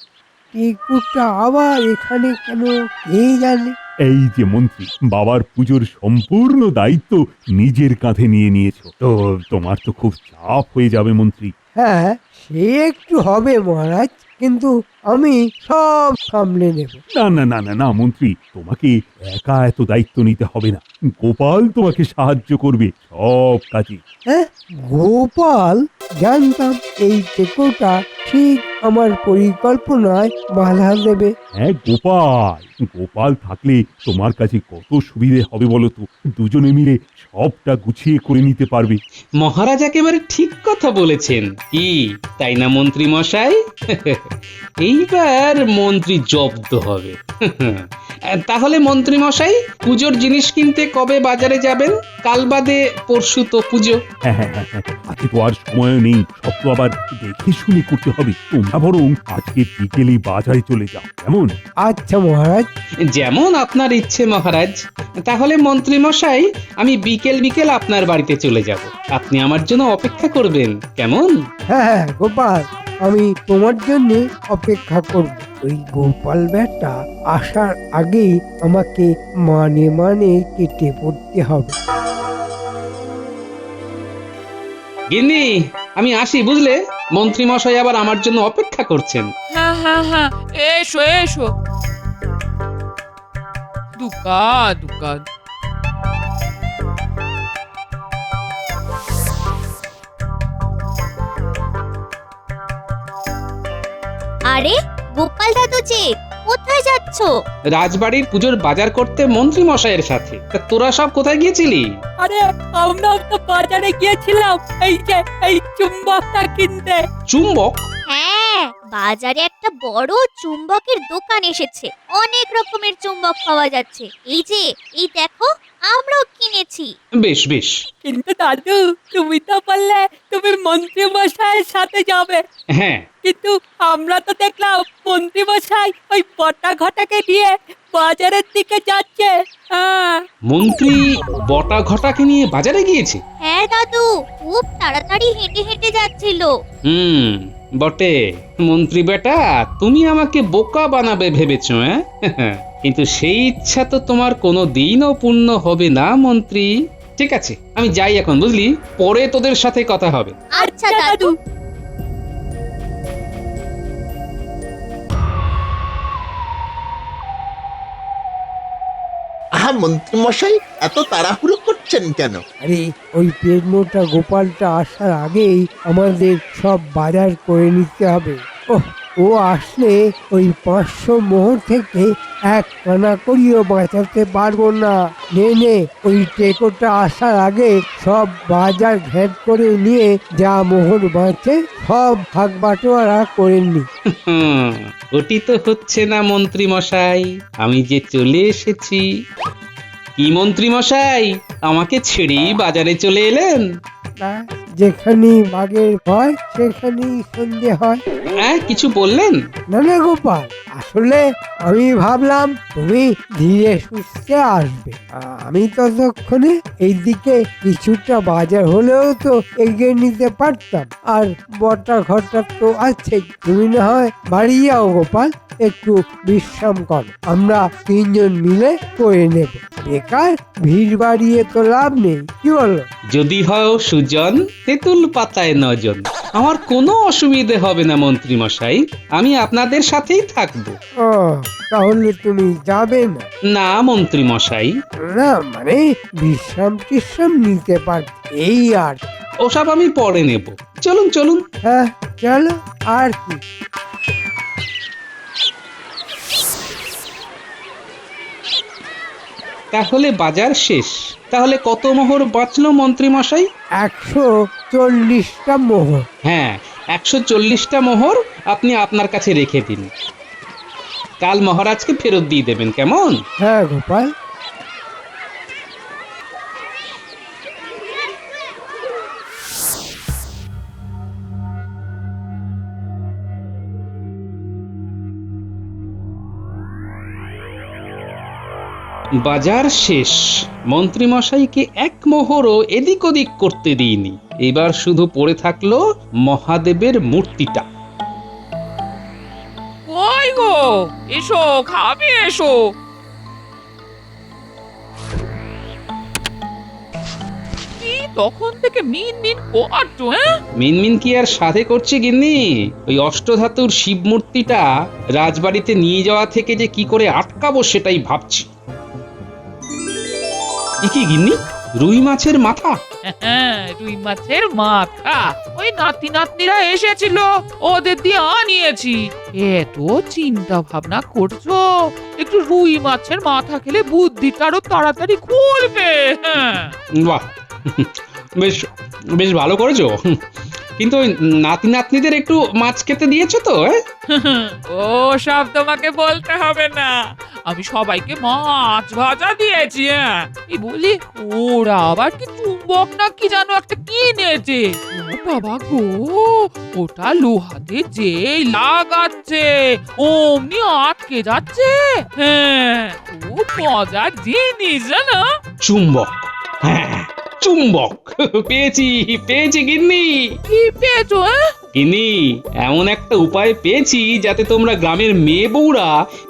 টিকুটা আবার এখানে কেন, কে জানে? এই যে মন্ত্রী, বাবার পুজোর সম্পূর্ণ দায়িত্ব নিজের কাঁধে নিয়ে নিয়েছো, তো তোমার তো খুব চাপ হয়ে যাবে মন্ত্রী। হ্যাঁ, সে একটু হবে মহারাজ, কিন্তু আমি সব সামলে নেব। না না না না না মন্ত্রী, তোমাকে একা এত দায়িত্ব নিতে হবে না, গোপাল তোমাকে সাহায্য করবে সব কাজে। হ্যাঁ, গোপাল? জানতাম এই টেকোটা ঠিক আমার পরিকল্পনায় বাধা দেবে। হ্যাঁ, গোপাল থাকলে তোমার কাছে কত সুবিধে হবে বলো তো, দুজনে মিলে সবটা গুছিয়ে করে নিতে পারবে। মহারাজ একেবারে ঠিক কথা বলেছেন, কি তাই না মন্ত্রী মশাই? এইবার মন্ত্রী জব্দ হবে। তাহলে মন্ত্রী মশাই, পুজোর জিনিস কিনতে কবে বাজারে যাবেন? কাল বাদে পরশু তো পুজো। হ্যাঁ হ্যাঁ হ্যাঁ, আজকে তো আর সময় নেই, সব তো আবার দেখে শুনে করতে হবে। তোমরা বরং আজকে বিকেলে বাজারে চলে যাও, কেমন? আচ্ছা মহারাজ। যেমন আপনার ইচ্ছে মহারাজ। তাহলে মন্ত্রী মশাই, আমি বিকেল বিকেল আপনার বাড়িতে চলে যাব, আপনি আমার জন্য অপেক্ষা করবেন, কেমন? হ্যাঁ হ্যাঁ গোপাল, আমি তোমার জন্য অপেক্ষা করব। ওই গোপাল ব্যাটা আসার আগেই আমাকে মানে কেটে পড়তে হবে। গিন্নি, আমি আসি বুঝলে, মন্ত্রী মশাই আবার আমার জন্য অপেক্ষা করছেন। হ্যাঁ হ্যাঁ হ্যাঁ, এসো এসো। দুকা দুকা। আরে গোপাল দাদু যে, কোথায় যাচ্ছো? রাজবাড়ির পুজোর বাজার করতে মন্ত্রী মশাইয়ের সাথে। তা তোরা সব কোথায় গিয়েছিলি? আরে আমরাও তো বাজারে গিয়েছিলাম এই চুম্বকটা কিনতে। চুম্বক? হ্যাঁ, বাজারে একটা বড় চুম্বকের দোকান এসেছে, অনেক রকমের চুম্বক পাওয়া যাচ্ছে। এই দেখো, আমরাও কিনেছি। বেশ বেশ, কিন্তু দাদু, তুমি তো বললে তুমি মন্ত্রী মশাইয়ের সাথে যাবে। হ্যাঁ, কিন্তু আমরা তো দেখলাম মন্ত্রী মশাই ওই বটা ঘটাকে নিয়ে বাজারের দিকে যাচ্ছে। মন্ত্রী বটা ঘটাকে নিয়ে বাজারে গিয়েছে? হ্যাঁ দাদু, খুব তাড়াতাড়ি হেঁটে হেঁটে যাচ্ছিল। বটে মন্ত্রী বেটা, তুমি আমাকে বোকা বানাবে ভেবেছো, হ্যাঁ? কিন্তু সেই ইচ্ছা তো তোমার কোনো দিনও পূর্ণ হবে না মন্ত্রী। ঠিক আছে, আমি যাই এখন, বুঝলি? পরে তোদের সাথে কথা হবে। আচ্ছা দাদু। আহা মন্ত্রী মশাই, এত তাড়াহুড়ো করছেন কেন? আরে ওই পেট মোটা গোপালটা আসার আগেই আমাদের সব বাজার করে নিতে হবে। ও আসলে ওই 500 মোহর থেকে এক কানা করিও বাঁচাতে পারবো না। নে ওই টেকোটা আসার আগে সব বাজার ঘেট করে নিয়ে যা মোহর বাঁচে সব ভাগ বাটোয়ারা করে নি। ওটি তো হচ্ছে না মন্ত্রী মশাই, আমি যে চলে এসেছি। কি মন্ত্রী মশাই, আমাকে ছেড়েই বাজারে চলে এলেন? যেখানেই বাঘের ভয় সেখানেই সন্ধে হয়। হ্যাঁ, কিছু বললেন? না গোপাল, আসলে আমি ভাবলাম তুমি ধীরে সুস্থে আসবে। আমি ততক্ষণে এইদিকে কিছুটা বাজার হলেও তো এগিয়ে নিতে পারতাম। আর বটা ঘরটা তো আছে, তুমি না হয় বাড়ি যাও গোপাল, একটু বিশ্রাম কর, আমরা 3 জন মিলে করে নেব। বেকার ভিড় বাড়িয়ে তো লাভ নেই, কি বলো? যদি হও সুজন, তেঁতুল পাতায় নজন। আমার কোনো অসুবিধে হবে না মন্ত্রী মশাই, আমি আপনাদের সাথেই থাকবো। ও, তাহলে তুমি যাবে না? না মন্ত্রী মশাই। না মানে বিশ্রাম নিতে পার, এই আর। ওসব আমি পরে নেব, চলুন চলুন। হ্যাঁ চলো, আর কি। তাহলে বাজার শেষ। তাহলে কত মোহর বাঁচলো মন্ত্রী মশাই? 140টা মোহর। হ্যাঁ, 140টা মোহর আপনি আপনার কাছে রেখে দিন। কাল মহারাজকে ফেরত দিয়ে দেবেন, কেমন? হ্যাঁ গোপাল। বাজার শেষ। মন্ত্রী মশাইকে এক মোহরও এদিক ওদিক করতে দিইনি। এবার শুধু পড়ে থাকলো মহাদেবের মূর্তিটা। ওই গো, এসো, খাবে এসো। কি তখন থেকে মিন মিন করছো? মিনমিন কি আর সাধে করছে গিন্নি? ওই অষ্টধাতুর শিব মূর্তিটা রাজবাড়িতে নিয়ে যাওয়া থেকে যে কি করে আটকাবো সেটাই ভাবছি। কি গিন্নি, রুই মাছের মাথা? হ্যাঁ, রুই মাছের মাথা ওই নাতি নাতনিরা এসেছিল, ওদের দিয়ে আনিয়েছি। এত চিন্তা ভাবনা করছো, একটু রুই মাছের মাথা খেলে বুদ্ধিটা আরো তাড়াতাড়ি খুলবে। বাহ, বেশ বেশ ভালো করেছো। কিন্তু ওই নাতি নাতনিদের একটু মাছ খেতে দিয়েছো তো? ও সব তোমাকে বলতে হবে না, আমি সবাইকে মাছ ভাজা দিয়েছি। এই বলি, ওরা আবার কি চুম্বক না কি জানো একটা কিনেছে। ও বাবা গো, ওটা লোহাতে যেই লাগাচ্ছে অমনি আটকে যাচ্ছে। হ্যাঁ, খুব মজার জিনিস জানো। চুম্বক? হ্যাঁ, চুম্বক পেয়েছি পেয়েছি গিন্নি। কি পেয়েছো? গিন্নি, এমন একটা উপায় পেয়েছি যাতে তোমরা গ্রামের মেয়ে বউরা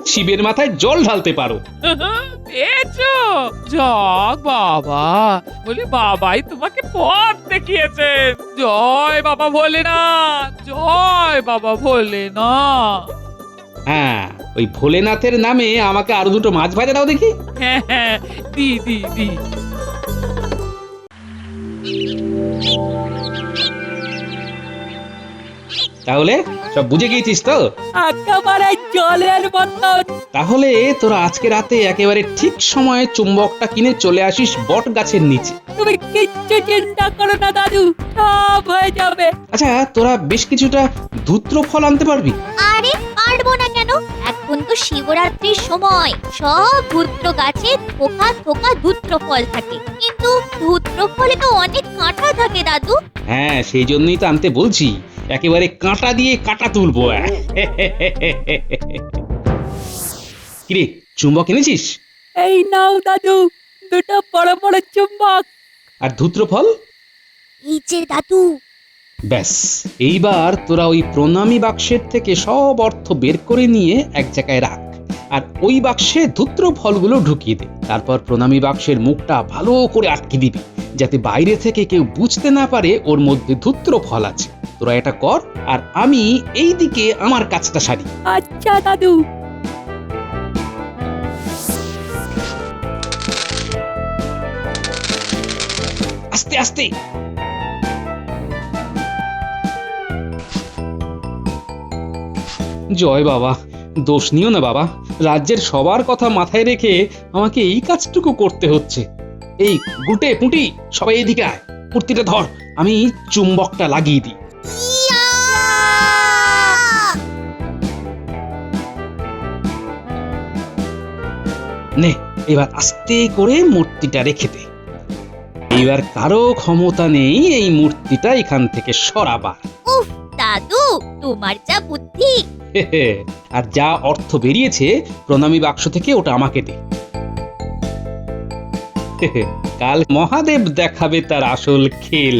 শিবের মাথায় জল ঢালতে পারো। পেয়েছো? যাক বাবা, বলি বাবাই তোমাকে পথ দেখিয়েছেন। জয় বাবা ভোলেনাথ, জয় বাবা ভোলেনাথ। হ্যাঁ, ওই ভোলেনাথের নামে আমাকে আরো দুটো মাছ ভাজা দাও দেখি। হ্যাঁ হ্যাঁ, দি দি দি। তাহলে সব বুঝে গিয়েছিস তো? একেবারে জলের মতন। তাহলে তোরা আজকে রাতে একেবারে ঠিক সময়ে চুম্বকটা কিনে চলে আসিস বট গাছের নিচে। তুমি কিচ্ছু চিন্তা করো না দাদু, সব হয়ে যাবে। আচ্ছা, তোরা বেশ কিছুটা ধূত্র ফল আনতে পারবি? আরে পারবো না কেন? এখন তো শিবরাত্রির সময়, সব ধূত্র গাছে থোকা থোকা ধূত্র ফল থাকে, কিন্তু ধূত্র ফলে তো অনেক কাঁটা থাকে দাদু। হ্যাঁ, সেই জন্যই তো আনতে বলছি, একেবারে কাঁটা দিয়ে কাঁটা তুলবো। কিরে, চুম্বক এনেছিস? এই নাও দাদু, দুটো বড় বড় চুম্বক। আর ধূত্র ফল? এই যে দাদু, ব্যাস, এইবার তোরা ওই প্রণামী বাক্সের থেকে সব অর্থ বের করে নিয়ে এক জায়গায় রাখ, আর ওই বাক্সে ধূত্র ফলগুলো ঢুকিয়ে দে। তারপর প্রণামী বাক্সের মুখটা ভালো করে আটকে দিবি, যাতে বাইরে থেকে কেউ বুঝতে না পারে ওর মধ্যে ধূত্র ফল আছে। তোরা এটা কর, আর আমি এই দিকে আমার কাজটা সারি। আচ্ছা দাদু। আস্তে আস্তে। জয় বাবা, দোষ নিও না বাবা, রাজ্যের সবার কথা মাথায় রেখে আমাকে এই কাজটুকু করতে হচ্ছে। এই গুটে পুঁটি, সবাই এদিকে আয়, মূর্তিটা ধর, আমি চুম্বকটা লাগিয়ে দিই। নে, এবার আস্তে করে মূর্তিটা রেখে দে। এবার কারো ক্ষমতা নেই এই মূর্তিটা এখান থেকে সরাবার। উফ দাদু, তোমার যা বুদ্ধি। আর যা অর্থ বেরিয়েছে প্রণামী বাক্স থেকে ওটা আমাকে দে। কাল মহাদেব দেখাবে তার আসল খেল।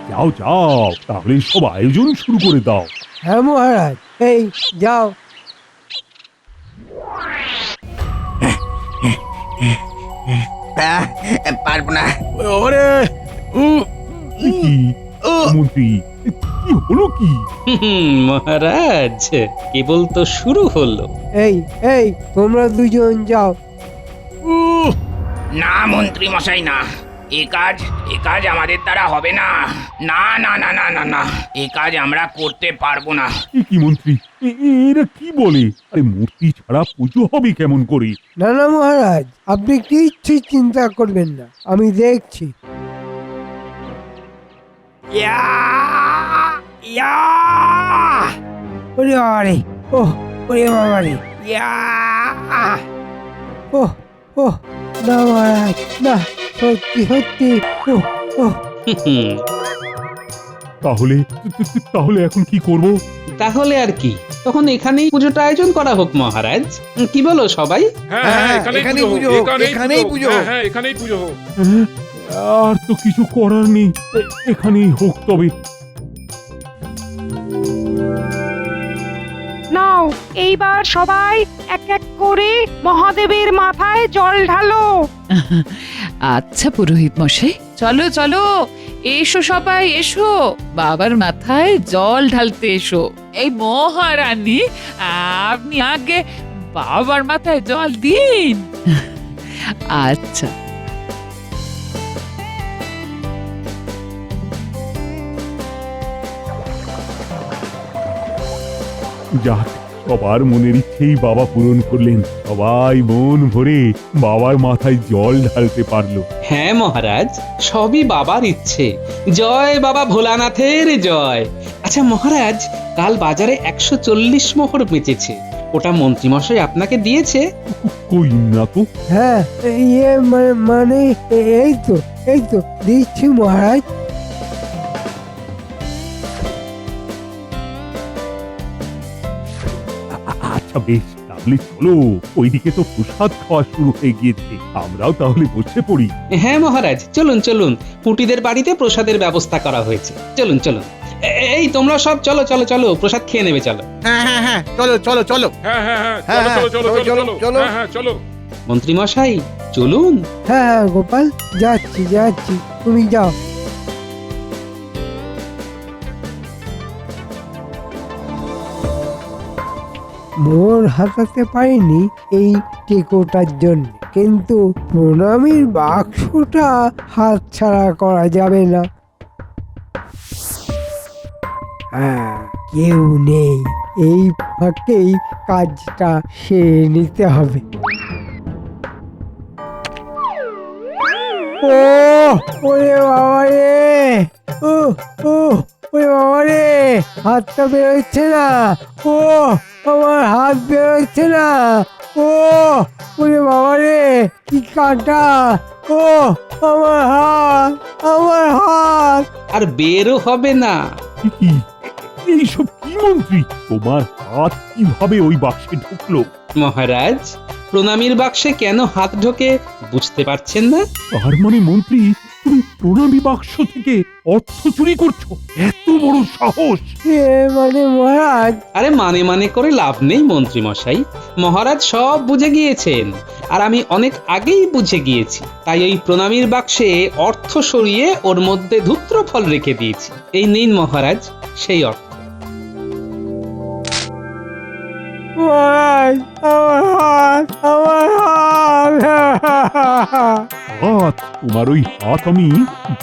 যাও যাও, তাহলে সব আয়োজন শুরু করে দাও। হ্যাঁ মহারাজ, এই যাও। পারবো না। ওরে কি মন্ত্রী, কি হলো কি? মহারাজ, কেবল তো শুরু হলো। এই এই তোমরা দুজন যাও। না মন্ত্রী মশাই, না, এ কাজ আমাদের দ্বারা হবে না। না না না না না না, এ কাজ আমরা করতে পারবো না। কি মন্ত্রী, এরা কি বলে? আরে মূর্তি ছাড়া পুজো হবে কেমন করে? না না মহারাজ, আপনি কিচ্ছু চিন্তা করবেন না, আমি দেখছি। ওরে বাবারে, ওরে বাবারে, না মহারাজ, না, সত্যি সত্যি। তাহলে তাহলে এখন কি করব? তাহলে আর কি, তখন এখানেই পুজোটা আয়োজন করা হোক মহারাজ। কি বলো সবাই? এখানেই পুজো হোক, এখানেই পুজো হোক। হ্যাঁ, এখানেই পুজো হোক। আর তো কিছু করার নেই, এখানেই হোক তবে। নাও, এইবার সবাই এক এক করে মহাদেবের মাথায় জল ঢালো। আচ্ছা পুরোহিত মশাই, চলো চলো, এসো সবাই এসো, বাবার মাথায় জল ঢালতে এসো। এই মহারানী, আপনি আগে বাবার মাথায় জল দিন। আচ্ছা। যাক, সবার মনের ইচ্ছেই বাবা পূরণ করলেন। সবাই মন ভরে বাবার মাথায় জল ঢালতে পারলো। হ্যাঁ মহারাজ, সবই বাবার ইচ্ছে। জয় বাবা ভোলানাথের জয়। আচ্ছা মহারাজ, কাল বাজারে 140 মোহর বেচেছে, ওটা মন্ত্রীমশাই আপনাকে দিয়েছে? কই না তো। হ্যাঁ, ইয়ে মানে এই তো দিচ্ছি মহারাজ। আচ্ছা বেশ, তাহলে চলো, ওইদিকে তো প্রসাদ খাওয়া শুরু হয়ে গিয়েছে, আমরাও তাহলে বসে পড়ি। হ্যাঁ মহারাজ, চলুন চলুন, পুটিদের বাড়িতে প্রসাদের ব্যবস্থা করা হয়েছে। চলুন চলুন, এই তোমরা সব চলো চলো চলো, প্রসাদ খেয়ে নেবে, চলো। হ্যাঁ হ্যাঁ হ্যাঁ, চলো চলো চলো। হ্যাঁ হ্যাঁ হ্যাঁ, চলো চলো চলো চলো চলো। হ্যাঁ হ্যাঁ, চলো। মন্ত্রী মশাই চলুন। হ্যাঁ গোপাল, যাচ্ছি যাচ্ছি, তুমি যাও। মোর হাতাতে পারিনি এই টেকোটার জন্য, কিন্তু প্রণামীর বাক্সটা হাতছাড়া করা যাবে না। হ্যাঁ, কেউ নেই, এই ফাঁকেই কাজটা সেরে নিতে হবে। ওরে বাবা রে, ওরে বাবা রে, হাতটা বেরোচ্ছে না। আমার হাত বেরোচ্ছে না। ওরে বাবা রে, কি কাঁটা। আমার হাত। আর বেরও হবে না। এইসব কি মন্ত্রী? তোমার হাত কিভাবে ওই বাক্সে ঢুকলো? মহারাজ, প্রণামীর বাক্সে কেন হাত ঢোকে বুঝতে পারছেন না? তার মানে মন্ত্রী, তুমি প্রণামী বাক্স থেকে অর্থ চুরি করছো? এত বড় সাহস! মানে মহারাজ, আরে মানে করে লাভ নেই মন্ত্রী মশাই। মহারাজ সব বুঝে গিয়েছেন, আর আমি অনেক আগেই বুঝে গিয়েছি। তাই ওই প্রণামীর বাক্সে অর্থ সরিয়ে ওর মধ্যে ধূত্র ফল রেখে দিয়েছি। এই নিন মহারাজ সেই অর্থ। মহারাজ, আমার হাত, আমার হাত। হাত? তোমার ওই হাত আমি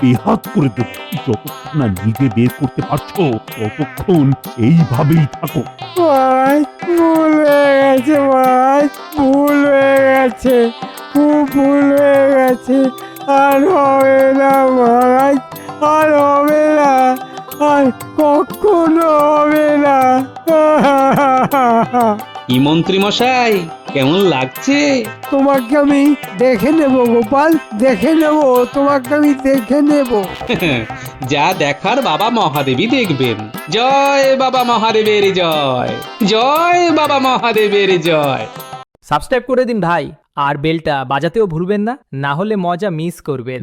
বেহাত করে দেব। যতক্ষণ না নিজে বের করতে পারছো ততক্ষণ এইভাবেই থাকো। মহারাজ, ভুল হয়ে গেছে মহারাজ, ভুল হয়ে গেছে, খুব ভুল হয়ে গেছে। আর হবে না মহারাজ, আর হবে না, আর কখনো হবে না। কি মন্ত্রী মশাই, কেমন লাগছে? তোমাকে আমি দেখে নেব গোপাল, দেখে নেব, তোমাকে আমি দেখে নেব। যা দেখার বাবা মহাদেবী দেখবেন। জয় বাবা মহাদেবের জয়, জয় বাবা মহাদেবের জয়। সাবস্ক্রাইব করে দিন ভাই, আর বেলটা বাজাতেও ভুলবেন না, না হলে মজা মিস করবেন।